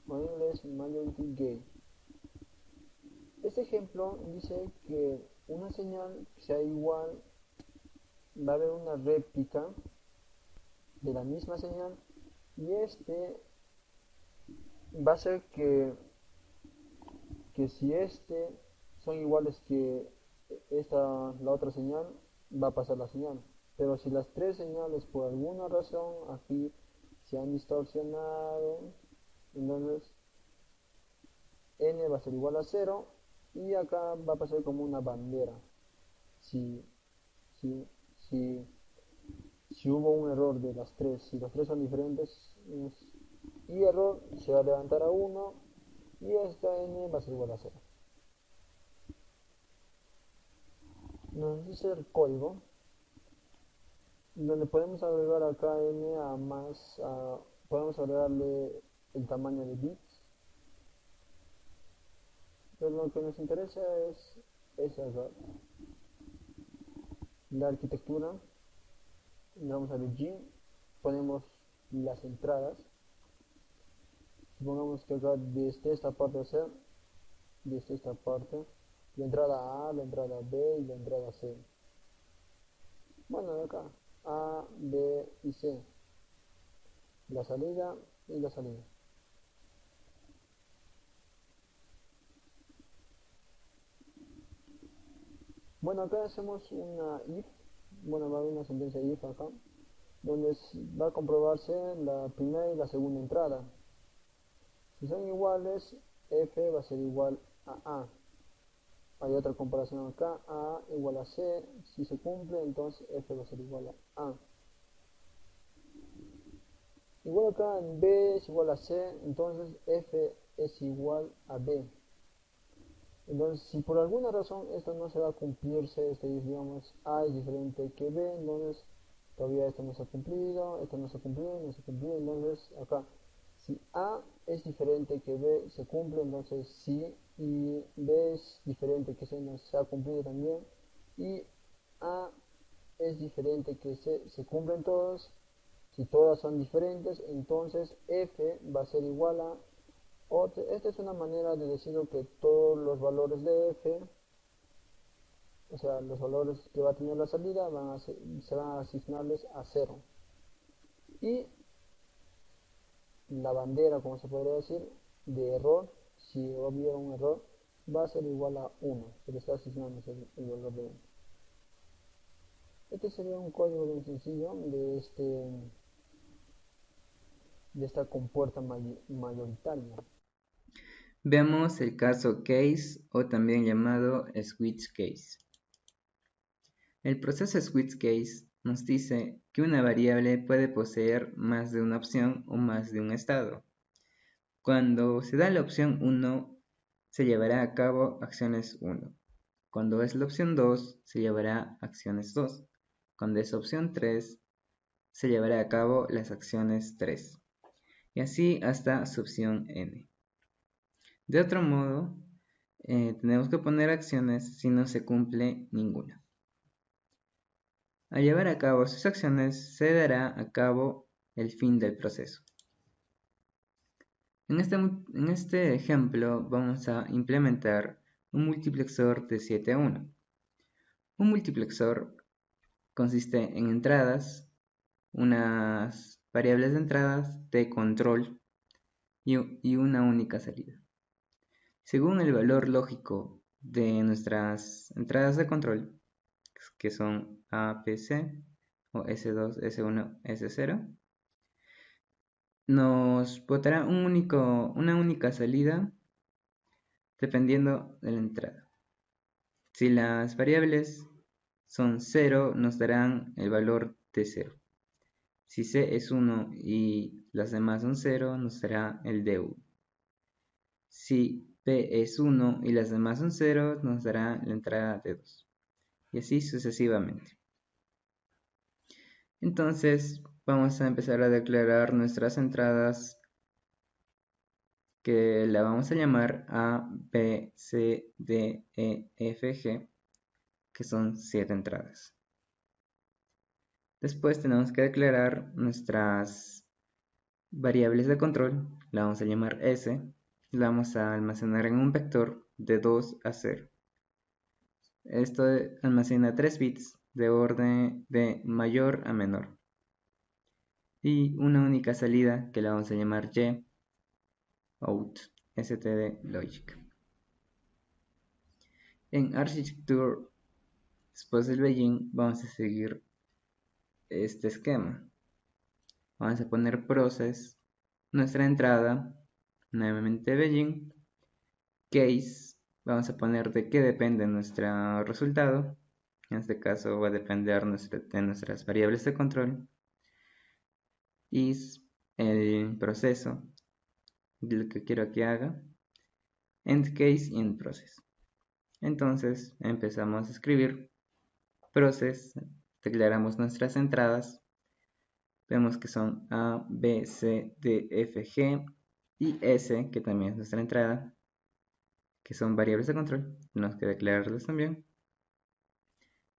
o en inglés majority gate. Este ejemplo dice que una señal sea igual, va a haber una réplica de la misma señal y este va a ser que si son iguales que la otra señal, va a pasar la señal. Pero si las tres señales por alguna razón aquí se han distorsionado, entonces n va a ser igual a 0 y acá va a pasar como una bandera si, si, si, si hubo un error de las tres, si las tres son diferentes, y error se va a levantar a uno y esta n va a ser igual a cero. Nos dice el código donde podemos agregar acá n a más, podemos agregarle el tamaño de bits, pero lo que nos interesa es acá la arquitectura. Le vamos a begin, ponemos las entradas, supongamos que acá desde esta parte C, desde esta parte, la entrada A, la entrada B y la entrada C. Bueno, de acá, A, B y C, la salida y la salida. Bueno, acá hacemos una if, bueno, va a haber una sentencia if acá, donde va a comprobarse la primera y la segunda entrada. Si son iguales, f va a ser igual a A. Hay otra comparación acá, A igual a C, si se cumple, entonces f va a ser igual a A. Igual acá en B es igual a C, entonces f es igual a B. Entonces, si por alguna razón esto no se va a cumplirse, digamos A es diferente que B, entonces todavía esto no se ha cumplido, esto no se ha cumplido, no se ha cumplido, entonces acá, si A es diferente que B, se cumple, entonces sí, y B es diferente que C, no se ha cumplido también, y A es diferente que C, se cumplen todos. Si todas son diferentes, entonces f va a ser igual a esta es una manera de decir que todos los valores de f, o sea, los valores que va a tener la salida se van a asignarles a 0. Y la bandera, como se podría decir, de error, si hubiera un error, va a ser igual a 1. Se le está asignando el valor de 1. Este sería un código bien sencillo de esta compuerta mayoritaria. Veamos el caso case o también llamado switch case. El proceso switch case nos dice que una variable puede poseer más de una opción o más de un estado. Cuando se da la opción 1, se llevará a cabo acciones 1. Cuando es la opción 2, se llevará acciones 2. Cuando es opción 3, se llevará a cabo las acciones 3. Y así hasta su opción n. De otro modo, tenemos que poner acciones si no se cumple ninguna. Al llevar a cabo sus acciones, se dará a cabo el fin del proceso. En este ejemplo vamos a implementar un multiplexor de 7 a 1. Un multiplexor consiste en entradas, unas variables de entradas de control y una única salida. Según el valor lógico de nuestras entradas de control, que son A, B, C, o S2, S1, S0, nos botará una única salida dependiendo de la entrada. Si las variables son 0, nos darán el valor de 0. Si C es 1 y las demás son 0, nos dará el de 1. Si P es 1 y las demás son 0, nos dará la entrada de 2. Y así sucesivamente. Entonces vamos a empezar a declarar nuestras entradas, que la vamos a llamar A, B, C, D, E, F, G, que son 7 entradas. Después tenemos que declarar nuestras variables de control, la vamos a llamar S, la vamos a almacenar en un vector de 2 a 0. Esto almacena 3 bits de orden de mayor a menor. Y una única salida que la vamos a llamar Y, out, std logic. En architecture, después del begin, vamos a seguir este esquema. Vamos a poner process, nuestra entrada, nuevamente begin, case, vamos a poner de qué depende nuestro resultado, En este caso va a depender de nuestras variables de control. Is el proceso de lo que quiero que haga. End case y end process. Entonces empezamos a escribir process, declaramos nuestras entradas, vemos que son A, B, C, D, F, G y S, que también es nuestra entrada, que son variables de control, tenemos que declararlas también.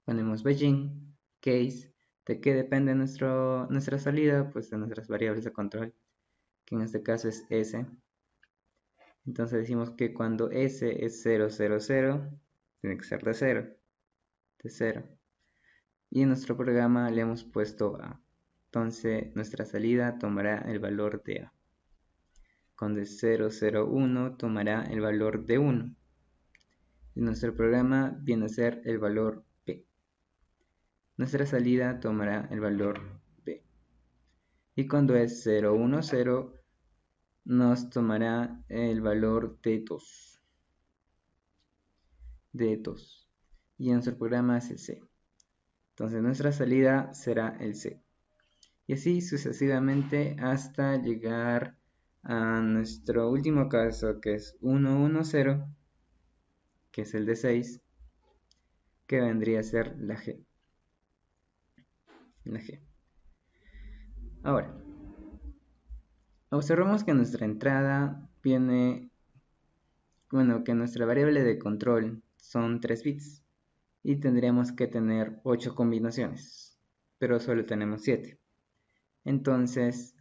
Ponemos begin, case, ¿de qué depende nuestra salida? Pues de nuestras variables de control, que en este caso es S. Entonces decimos que cuando S es 0, 0, 0, tiene que ser de 0. Y en nuestro programa le hemos puesto A. Entonces nuestra salida tomará el valor de A. Cuando es 0, 0, 1 tomará el valor de 1. Y nuestro programa viene a ser el valor B. Nuestra salida tomará el valor B. Y cuando es 0, 1, 0 nos tomará el valor de 2. Y en nuestro programa es el C. Entonces nuestra salida será el C. Y así sucesivamente hasta llegar a nuestro último caso, que es 1, 1, 0, que es el de 6, que vendría a ser la G. Ahora, observamos que nuestra entrada viene, que nuestra variable de control son 3 bits y tendríamos que tener 8 combinaciones, pero solo tenemos 7. Entonces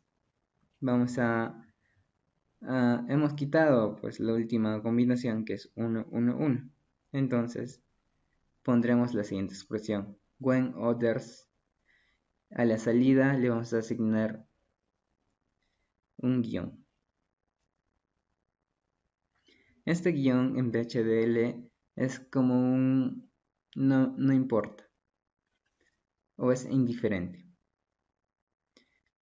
hemos quitado pues la última combinación, que es 1, 1, 1. Entonces pondremos la siguiente expresión: when others. A la salida le vamos a asignar un guión. Este guión en VHDL es como un no importa o es indiferente.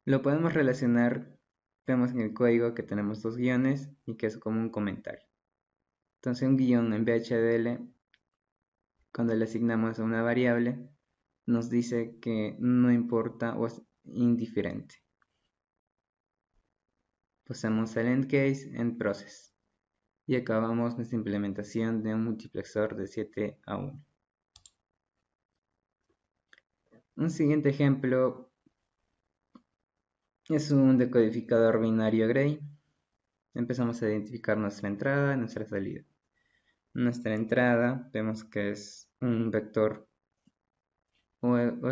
Lo podemos relacionar, vemos en el código que tenemos dos guiones y que es como un comentario. Entonces un guión en VHDL, cuando le asignamos a una variable, nos dice que no importa o es indiferente. Pasamos al end case, end process. Y acabamos nuestra implementación de un multiplexor de 7 a 1. Un siguiente ejemplo es un decodificador binario Gray. Empezamos a identificar nuestra entrada y nuestra salida. Nuestra entrada vemos que es un vector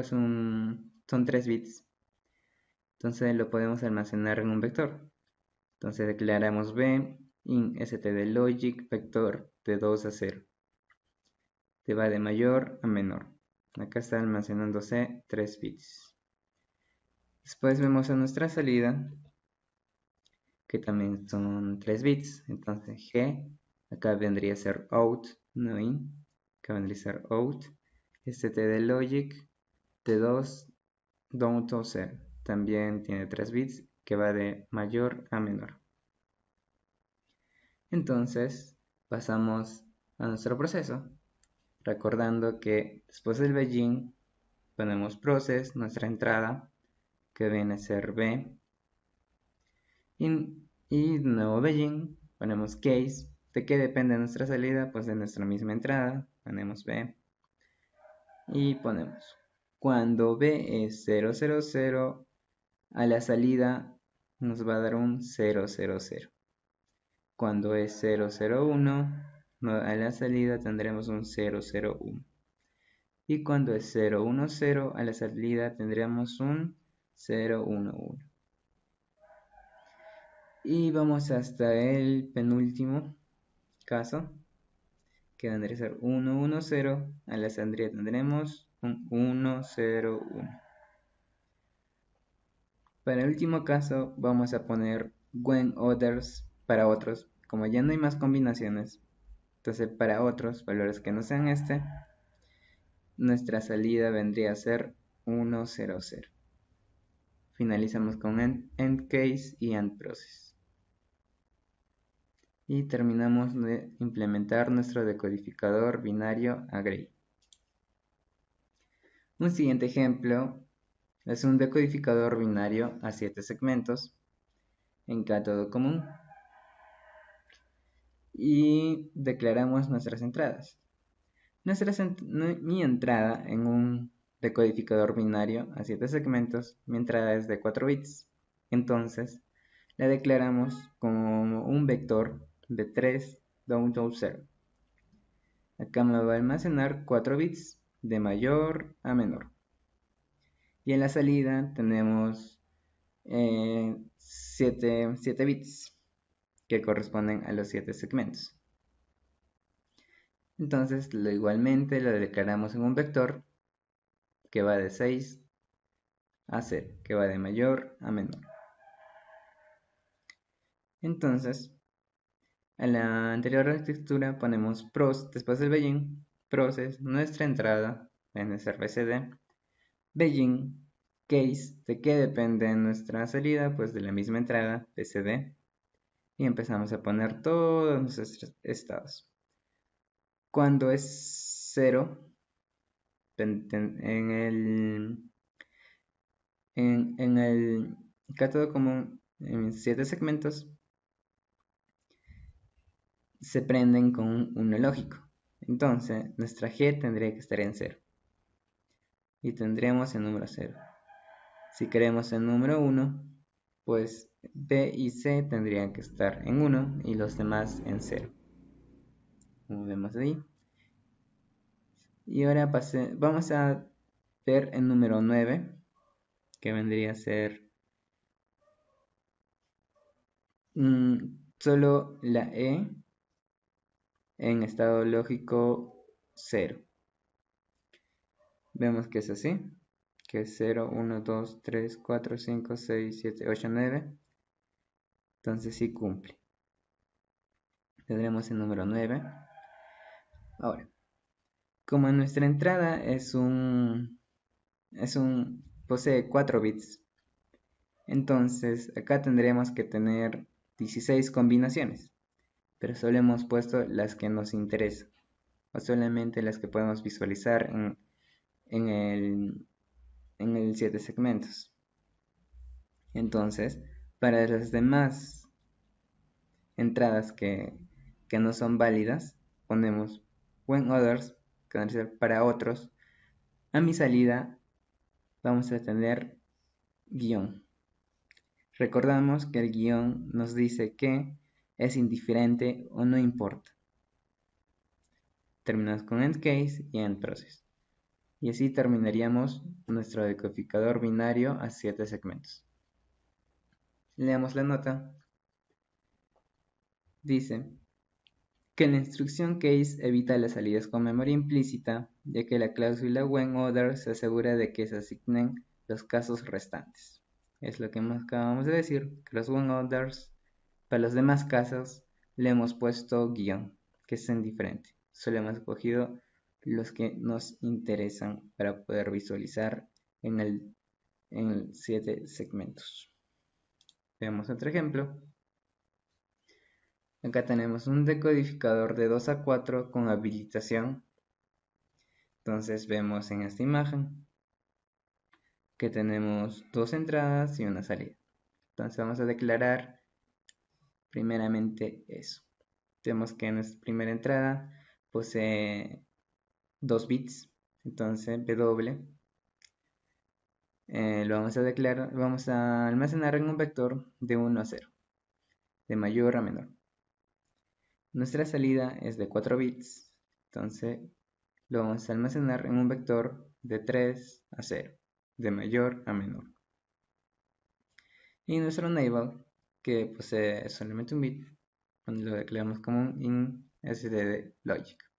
son 3 bits. Entonces lo podemos almacenar en un vector. Entonces declaramos B in stdlogic vector de 2 a 0. Te va de mayor a menor. Acá está almacenándose 3 bits. Después vemos a nuestra salida, que también son 3 bits. Entonces G, acá vendría a ser out, no in. Acá vendría a ser out. stdlogic de 2 down to 0. También tiene 3 bits, que va de mayor a menor. Entonces pasamos a nuestro proceso, recordando que después del begin ponemos process, nuestra entrada, que viene a ser B, y de nuevo begin, ponemos case. ¿De qué depende nuestra salida? Pues de nuestra misma entrada, ponemos B, y ponemos cuando B es 0, 0, 0, a la salida nos va a dar un 0, 0, 0. Cuando es 0, 0, 1, a la salida tendremos un 0, 0, 1. Y cuando es 0, 1, 0, a la salida tendremos un 0, 1, 1. Y vamos hasta el penúltimo caso, que vendría a ser 1, 1, 0. A la salida tendremos un 1, 0, 1. Para el último caso vamos a poner when others para otros. Como ya no hay más combinaciones, entonces para otros valores que no sean nuestra salida vendría a ser 1, 0, 0. Finalizamos con end case y end process. Y terminamos de implementar nuestro decodificador binario a Gray. Un siguiente ejemplo es un decodificador binario a 7 segmentos en cátodo común y declaramos nuestras entradas. Mi entrada en un decodificador binario a 7 segmentos, mi entrada es de 4 bits. Entonces, la declaramos como un vector de 3, 2, 2, 0. Acá me va a almacenar 4 bits de mayor a menor. Y en la salida tenemos 7 bits que corresponden a los 7 segmentos. Entonces, igualmente lo declaramos en un vector que va de 6 a 0, que va de mayor a menor. Entonces, a la anterior arquitectura ponemos pros después del Beijing. Pros es nuestra entrada en nuestra BCD. Beijing, case, ¿de qué depende nuestra salida? Pues de la misma entrada, BCD. Y empezamos a poner todos nuestros estados. Cuando es 0, en el cátodo común, en 7 segmentos, se prenden con un 1 lógico. Entonces, nuestra G tendría que estar en 0. Y tendríamos el número 0. Si queremos el número 1, pues B y C tendrían que estar en 1 y los demás en 0. Como vemos ahí. Y ahora vamos a ver el número 9, que vendría a ser solo la E en estado lógico 0. Vemos que es así, que es 0, 1, 2, 3, 4, 5, 6, 7, 8, 9. Entonces sí cumple. Tendremos el número 9. Ahora, como nuestra entrada posee 4 bits, entonces acá tendremos que tener 16 combinaciones, pero solo hemos puesto las que nos interesan, o solamente las que podemos visualizar en el 7 segmentos. Entonces, para las demás entradas que no son válidas, ponemos when others, que van a ser para otros. A mi salida vamos a tener guión. Recordamos que el guión nos dice que es indiferente o no importa. Terminamos con end case y end process. Y así terminaríamos nuestro decodificador binario a 7 segmentos. Leamos la nota. Dice que la instrucción case evita las salidas con memoria implícita, ya que la cláusula when other se asegura de que se asignen los casos restantes. Es lo que acabamos de decir, que los when others, para los demás casos, le hemos puesto guión, que es indiferente. Solo hemos escogido los que nos interesan para poder visualizar en el 7 segmentos. Veamos otro ejemplo. Acá tenemos un decodificador de 2 a 4 con habilitación. Entonces vemos en esta imagen que tenemos 2 entradas y una salida. Entonces vamos a declarar primeramente eso. Vemos que nuestra primera entrada posee 2 bits. Entonces W lo vamos a almacenar en un vector de 1 a 0, de mayor a menor. Nuestra salida es de 4 bits, entonces lo vamos a almacenar en un vector de 3 a 0, de mayor a menor. Y nuestro enable, que posee solamente un bit, lo declaramos como un in STD logic.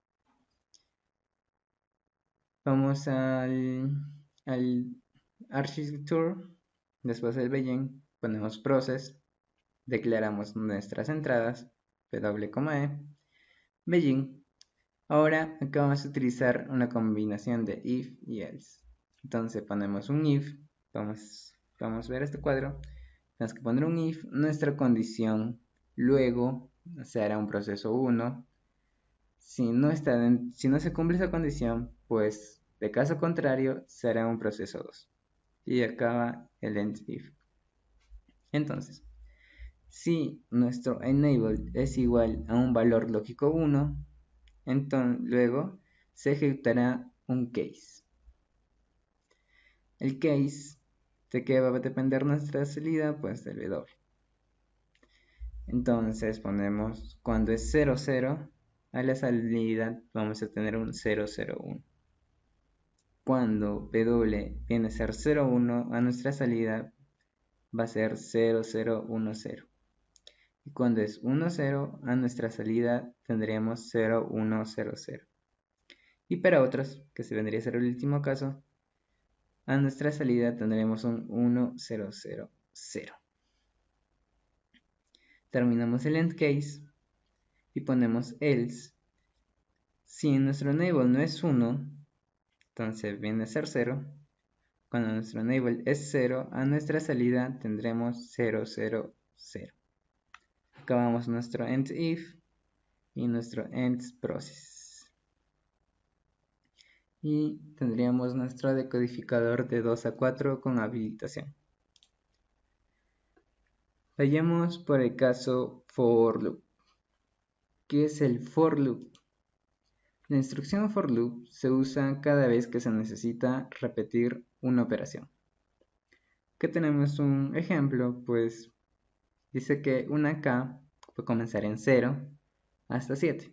Vamos al architecture, después del Beijing, ponemos process, declaramos nuestras entradas, W, E, Beijing. Ahora acá vamos a utilizar una combinación de if y else. Entonces ponemos un if, vamos a ver este cuadro, tenemos que poner un if, nuestra condición, luego se hará un proceso 1. Si no se cumple esa condición, pues De caso contrario, será un proceso 2. Y acaba el end if. Entonces, si nuestro enable es igual a un valor lógico 1, entonces luego se ejecutará un case. El case, ¿de qué va a depender nuestra salida? Pues del W. Entonces ponemos cuando es 0, 0, a la salida vamos a tener un 0, 0, 1. Cuando W viene a ser 0, 1, a nuestra salida va a ser 0, 0, 1, 0. Y cuando es 1, 0, a nuestra salida tendríamos 0, 1, 0, 0. Y para otros, que se vendría a ser el último caso, a nuestra salida tendremos un 1, 0, 0, 0. Terminamos el end case y ponemos else. Si nuestro enable no es 1, entonces viene a ser 0. Cuando nuestro enable es 0, a nuestra salida tendremos 0, 0, 0. Acabamos nuestro end if y nuestro end process. Y tendríamos nuestro decodificador de 2 a 4 con habilitación. Vayamos por el caso for loop. ¿Qué es el for loop? La instrucción for loop se usa cada vez que se necesita repetir una operación. ¿Qué tenemos un ejemplo? Pues dice que una K puede comenzar en 0 hasta 7.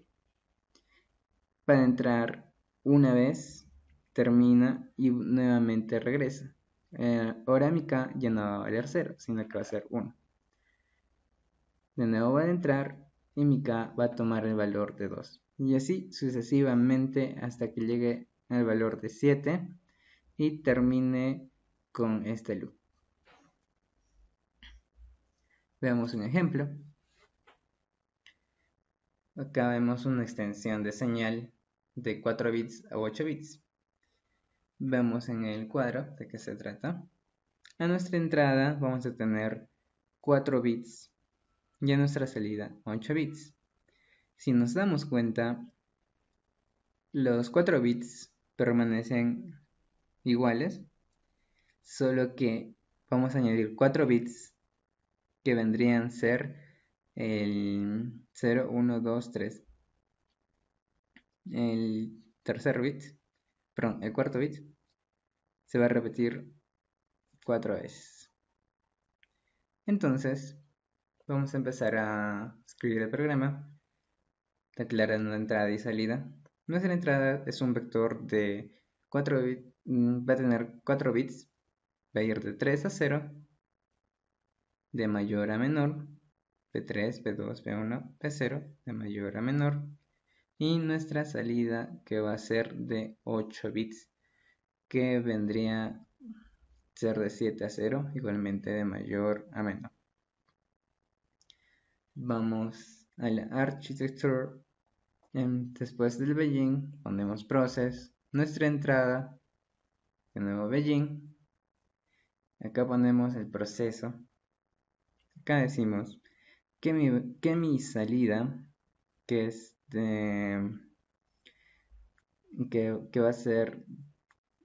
Para entrar una vez, termina y nuevamente regresa. Ahora mi K ya no va a valer 0, sino que va a ser 1. De nuevo va a entrar y mi K va a tomar el valor de 2. Y así sucesivamente hasta que llegue al valor de 7 y termine con este loop. Veamos un ejemplo. Acá vemos una extensión de señal de 4 bits a 8 bits. Vemos en el cuadro de qué se trata. A nuestra entrada vamos a tener 4 bits y a nuestra salida 8 bits. Si nos damos cuenta, los 4 bits permanecen iguales, solo que vamos a añadir 4 bits que vendrían a ser el 0, 1, 2, 3. El tercer bit, perdón, el cuarto bit se va a repetir 4 veces. Entonces, vamos a empezar a escribir el programa, declarando una entrada y salida. Nuestra entrada es un vector de 4 bits, va a tener 4 bits, va a ir de 3 a 0, de mayor a menor, B3, B2, B1, B0, de mayor a menor, y nuestra salida que va a ser de 8 bits, que vendría a ser de 7 a 0, igualmente de mayor a menor. Vamos a la architecture. Después del begin ponemos process, nuestra entrada, de nuevo begin. Acá ponemos el proceso. Acá decimos que mi salida, que es que va a ser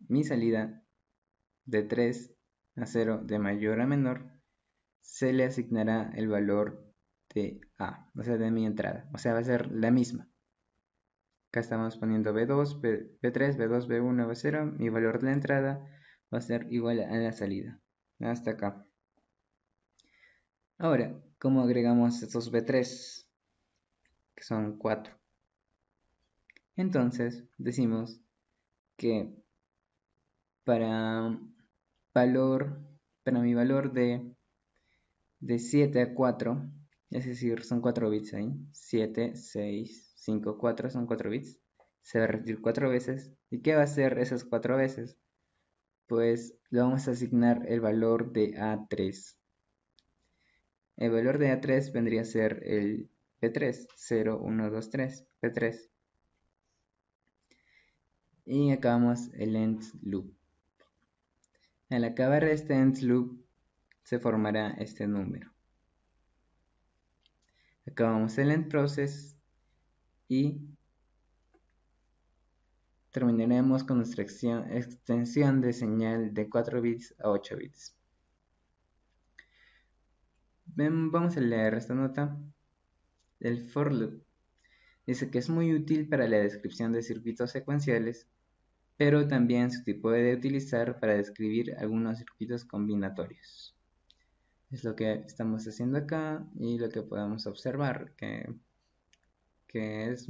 mi salida de 3 a 0 de mayor a menor, se le asignará el valor de A, o sea, de mi entrada. O sea, va a ser la misma. Acá estamos poniendo B2, B3, B2, B1, B0. Mi valor de la entrada va a ser igual a la salida. Hasta acá. Ahora, ¿cómo agregamos estos B3? Que son 4. Entonces, decimos que para mi valor de 7 a 4, es decir, son 4 bits ahí, 7, 6, 5, 4 son 4 bits, se va a repetir 4 veces. ¿Y qué va a hacer esas 4 veces? Pues le vamos a asignar el valor de A3. El valor de A3 vendría a ser el P3, 0, 1, 2, 3, P3. Y acabamos el end loop. Al acabar este end loop, se formará este número. Acabamos el end process y terminaremos con nuestra extensión de señal de 4 bits a 8 bits. Vamos a leer esta nota. El for loop dice que es muy útil para la descripción de circuitos secuenciales, pero también se puede utilizar para describir algunos circuitos combinatorios. Es lo que estamos haciendo acá y lo que podemos observar, que es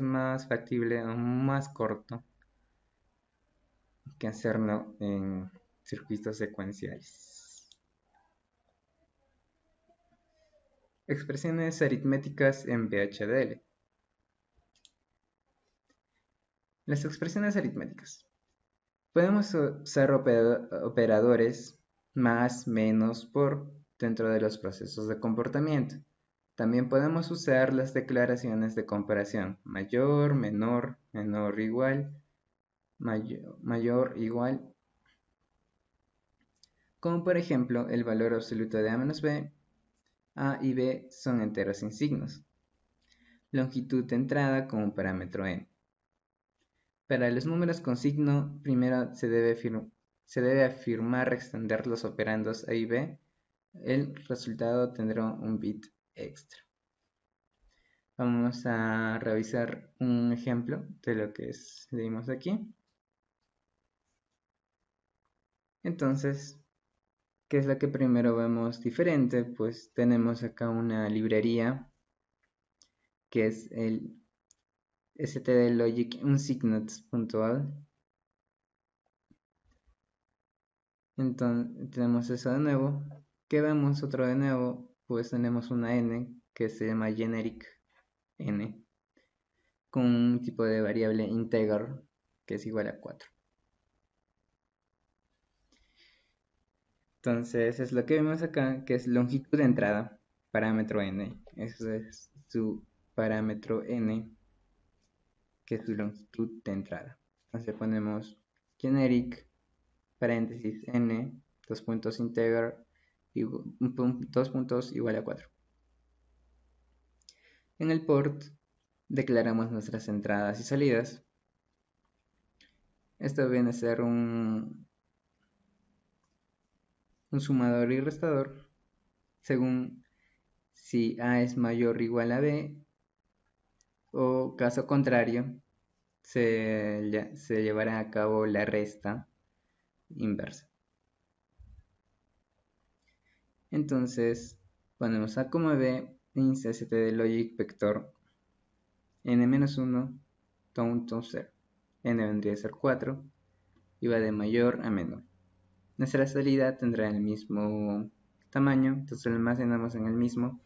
más factible o más corto que hacerlo en circuitos secuenciales. Expresiones aritméticas en VHDL. Las expresiones aritméticas. Podemos usar operadores más, menos, por dentro de los procesos de comportamiento. También podemos usar las declaraciones de comparación: mayor, menor, menor, igual, mayor, igual, como por ejemplo el valor absoluto de a menos b. A y b son enteros sin signos. Longitud de entrada como parámetro n. Para los números con signo, primero se debe afirmar extender los operandos a y b. El resultado tendrá un bit extra. Vamos a revisar un ejemplo de lo que leímos aquí. Entonces, ¿qué es lo que primero vemos diferente? Pues tenemos acá una librería que es el stdlogic unsignets.al. Entonces tenemos eso de nuevo. ¿Qué vemos otro de nuevo? Pues tenemos una n que se llama generic n con un tipo de variable integer que es igual a 4. Entonces es lo que vemos acá, que es longitud de entrada, parámetro n. Eso es su parámetro n, que es su longitud de entrada. Entonces ponemos generic, paréntesis n, 2 puntos integer, y 2 puntos igual a 4. En el port declaramos nuestras entradas y salidas. Esto viene a ser un sumador y restador según si a es mayor o igual a b, o caso contrario se llevará a cabo la resta inversa. Entonces ponemos a como b insta stdlogic vector n-1 down to 0. N vendría a ser 4 y va de mayor a menor. Nuestra salida tendrá el mismo tamaño, entonces lo almacenamos en el mismo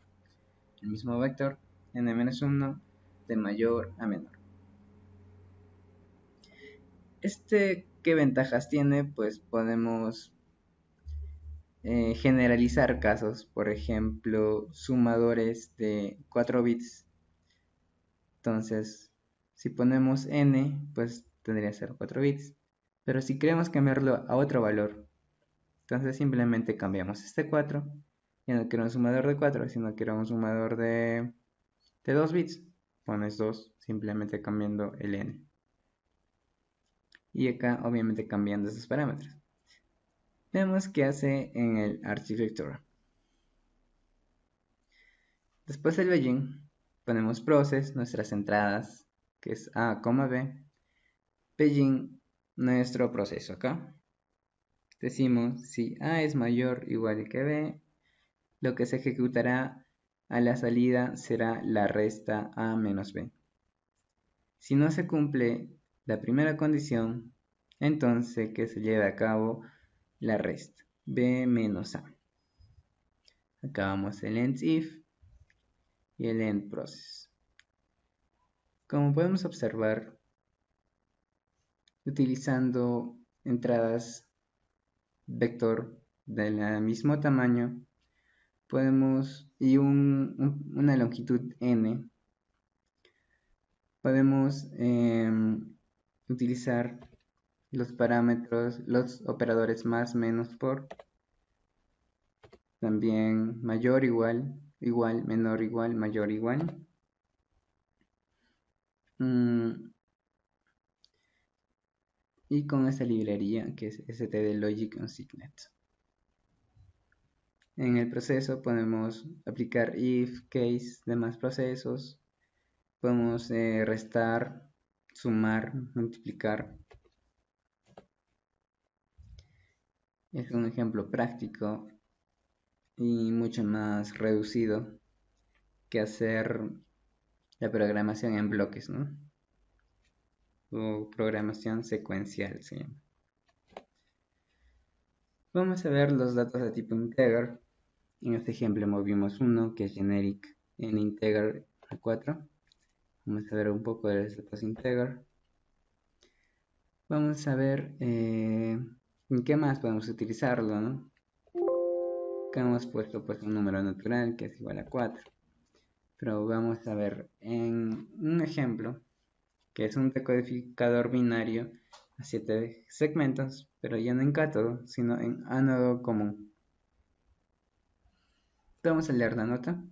vector, n-1 de mayor a menor. ¿Qué ventajas tiene? Pues podemos generalizar casos, por ejemplo, sumadores de 4 bits. Entonces, si ponemos n, pues tendría que ser 4 bits. Pero si queremos cambiarlo a otro valor, entonces simplemente cambiamos este 4. Ya no quiero un sumador de 4, sino quiero un sumador de 2 bits. Pones 2, simplemente cambiando el n. Y acá obviamente cambiando esos parámetros. Vemos qué hace en el architecture. Después del begin, ponemos process, nuestras entradas, que es a, b, begin, nuestro proceso acá. Decimos si a es mayor o igual que b, lo que se ejecutará a la salida será la resta a menos b. Si no se cumple la primera condición, entonces que se lleve a cabo la resta b menos a. Acabamos el end-if y el end-process. Como podemos observar, utilizando entradas vector del mismo tamaño, y una longitud n, podemos utilizar los parámetros, los operadores más, menos, por, también mayor, igual, igual, menor, igual, mayor, igual. y con esta librería que es stdlogic unsigned. En el proceso podemos aplicar if, case, demás procesos. Podemos restar, sumar, multiplicar. Es un ejemplo práctico y mucho más reducido que hacer la programación en bloques, ¿no? O programación secuencial se llama. Vamos a ver los datos de tipo integer. En este ejemplo movimos uno que es generic en integer a 4. Vamos a ver un poco de los datos integer. Vamos a ver en qué más podemos utilizarlo, ¿no? Acá hemos puesto pues un número natural que es igual a 4. Pero vamos a ver en un ejemplo que es un decodificador binario a 7 segmentos, pero ya no en cátodo, sino en ánodo común. Vamos a leer la nota.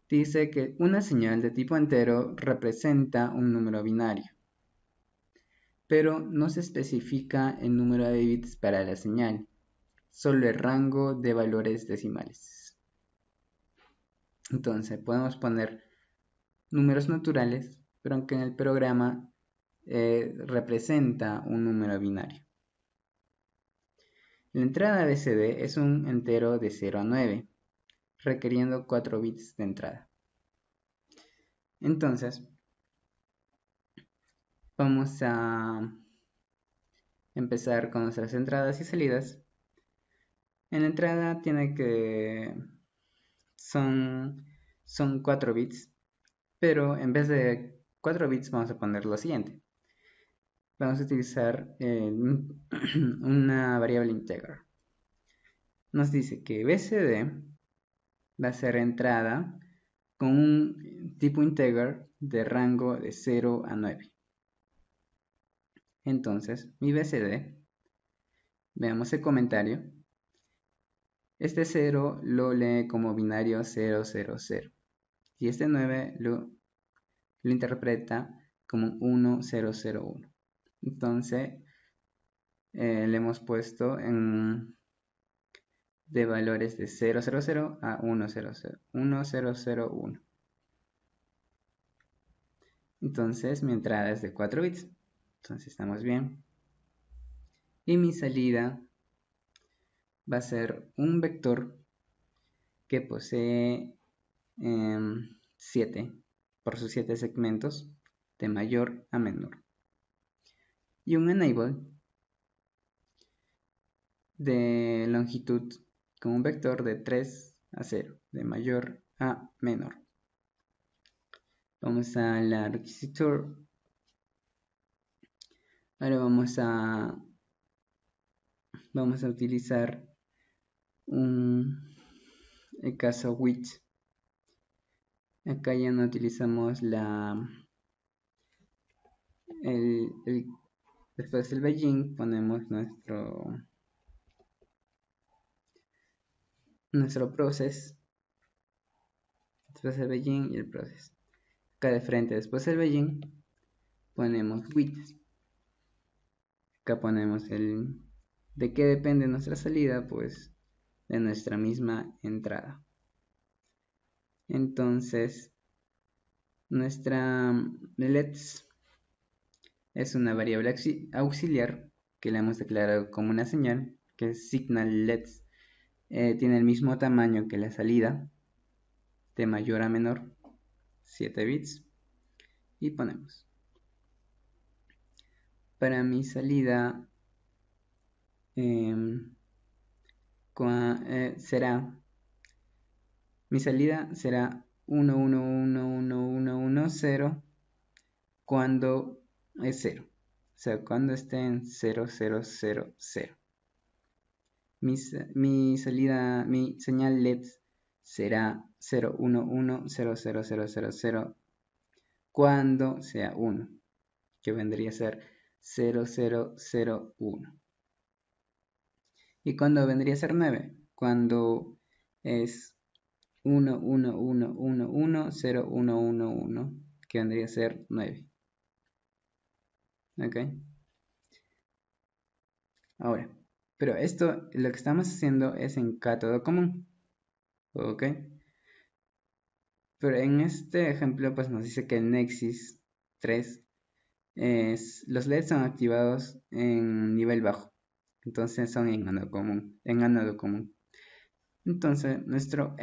Dice que una señal de tipo entero representa un número binario, pero no se especifica el número de bits para la señal, solo el rango de valores decimales. Entonces podemos poner números naturales, pero aunque en el programa representa un número binario. La entrada BCD es un entero de 0 a 9, requiriendo 4 bits de entrada. Entonces, vamos a empezar con nuestras entradas y salidas. En la entrada son 4 bits, pero en vez de 4 bits vamos a poner lo siguiente. Vamos a utilizar una variable integer. Nos dice que BCD va a ser entrada con un tipo integer de rango de 0 a 9. Entonces, mi BCD, veamos el comentario. Este 0 lo lee como binario 0, 0, 0. Y este 9 lo interpreta como 1, 0, 0, 1. Entonces, le hemos puesto de valores de 0, 0, 0 a 1, 0, 0, 1, 0, 0, 1. Entonces, mi entrada es de 4 bits. Entonces, estamos bien. Y mi salida va a ser un vector que posee 7 por sus 7 segmentos de mayor a menor. Y un enable de longitud con un vector de 3 a 0, de mayor a menor. Vamos a la requisitor. Ahora vamos a utilizar el caso with. Acá ya no utilizamos después del begin ponemos nuestro process, después del begin y el process. Acá de frente después del begin ponemos with. Acá ponemos de qué depende nuestra salida, pues de nuestra misma entrada. Entonces, nuestra lets es una variable auxiliar que le hemos declarado como una señal, que es signal lets. Tiene el mismo tamaño que la salida, de mayor a menor, 7 bits. Y ponemos. Para mi salida mi salida será 1, 1, 1, 1, 1, 1, 0 cuando es 0. O sea, cuando esté en 0, 0, 0, 0. Mi señal LED será 0, 1, 1, 0, 0, 0, 0, 0 cuando sea 1, que vendría a ser 0, 0, 0, 1. ¿Y cuándo vendría a ser 9? Cuando es 1, 1, 1, 1, 1, 0, 1, 1, 1, que vendría a ser 9. ¿Ok? Ahora, pero esto lo que estamos haciendo es en cátodo común, ¿ok? Pero en este ejemplo pues nos dice que el Nexus 3 los LEDs son activados en nivel bajo, entonces son en ánodo común. Entonces nuestra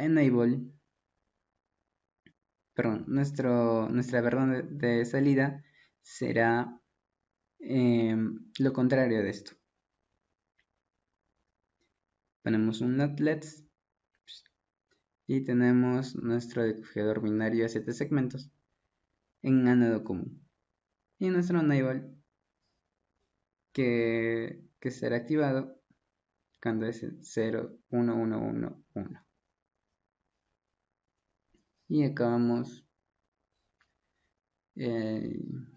verdad de salida será lo contrario de esto. Ponemos un NotLEDs y tenemos nuestro decodificador binario a 7 segmentos en ánodo común. Y nuestro enable que será activado cuando es 0, 1, 1, 1, 1. Y acabamos el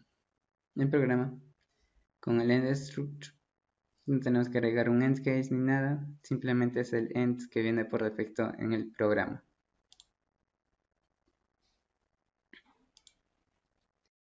programa con el end struct. No tenemos que agregar un end case ni nada, simplemente es el end que viene por defecto en el programa.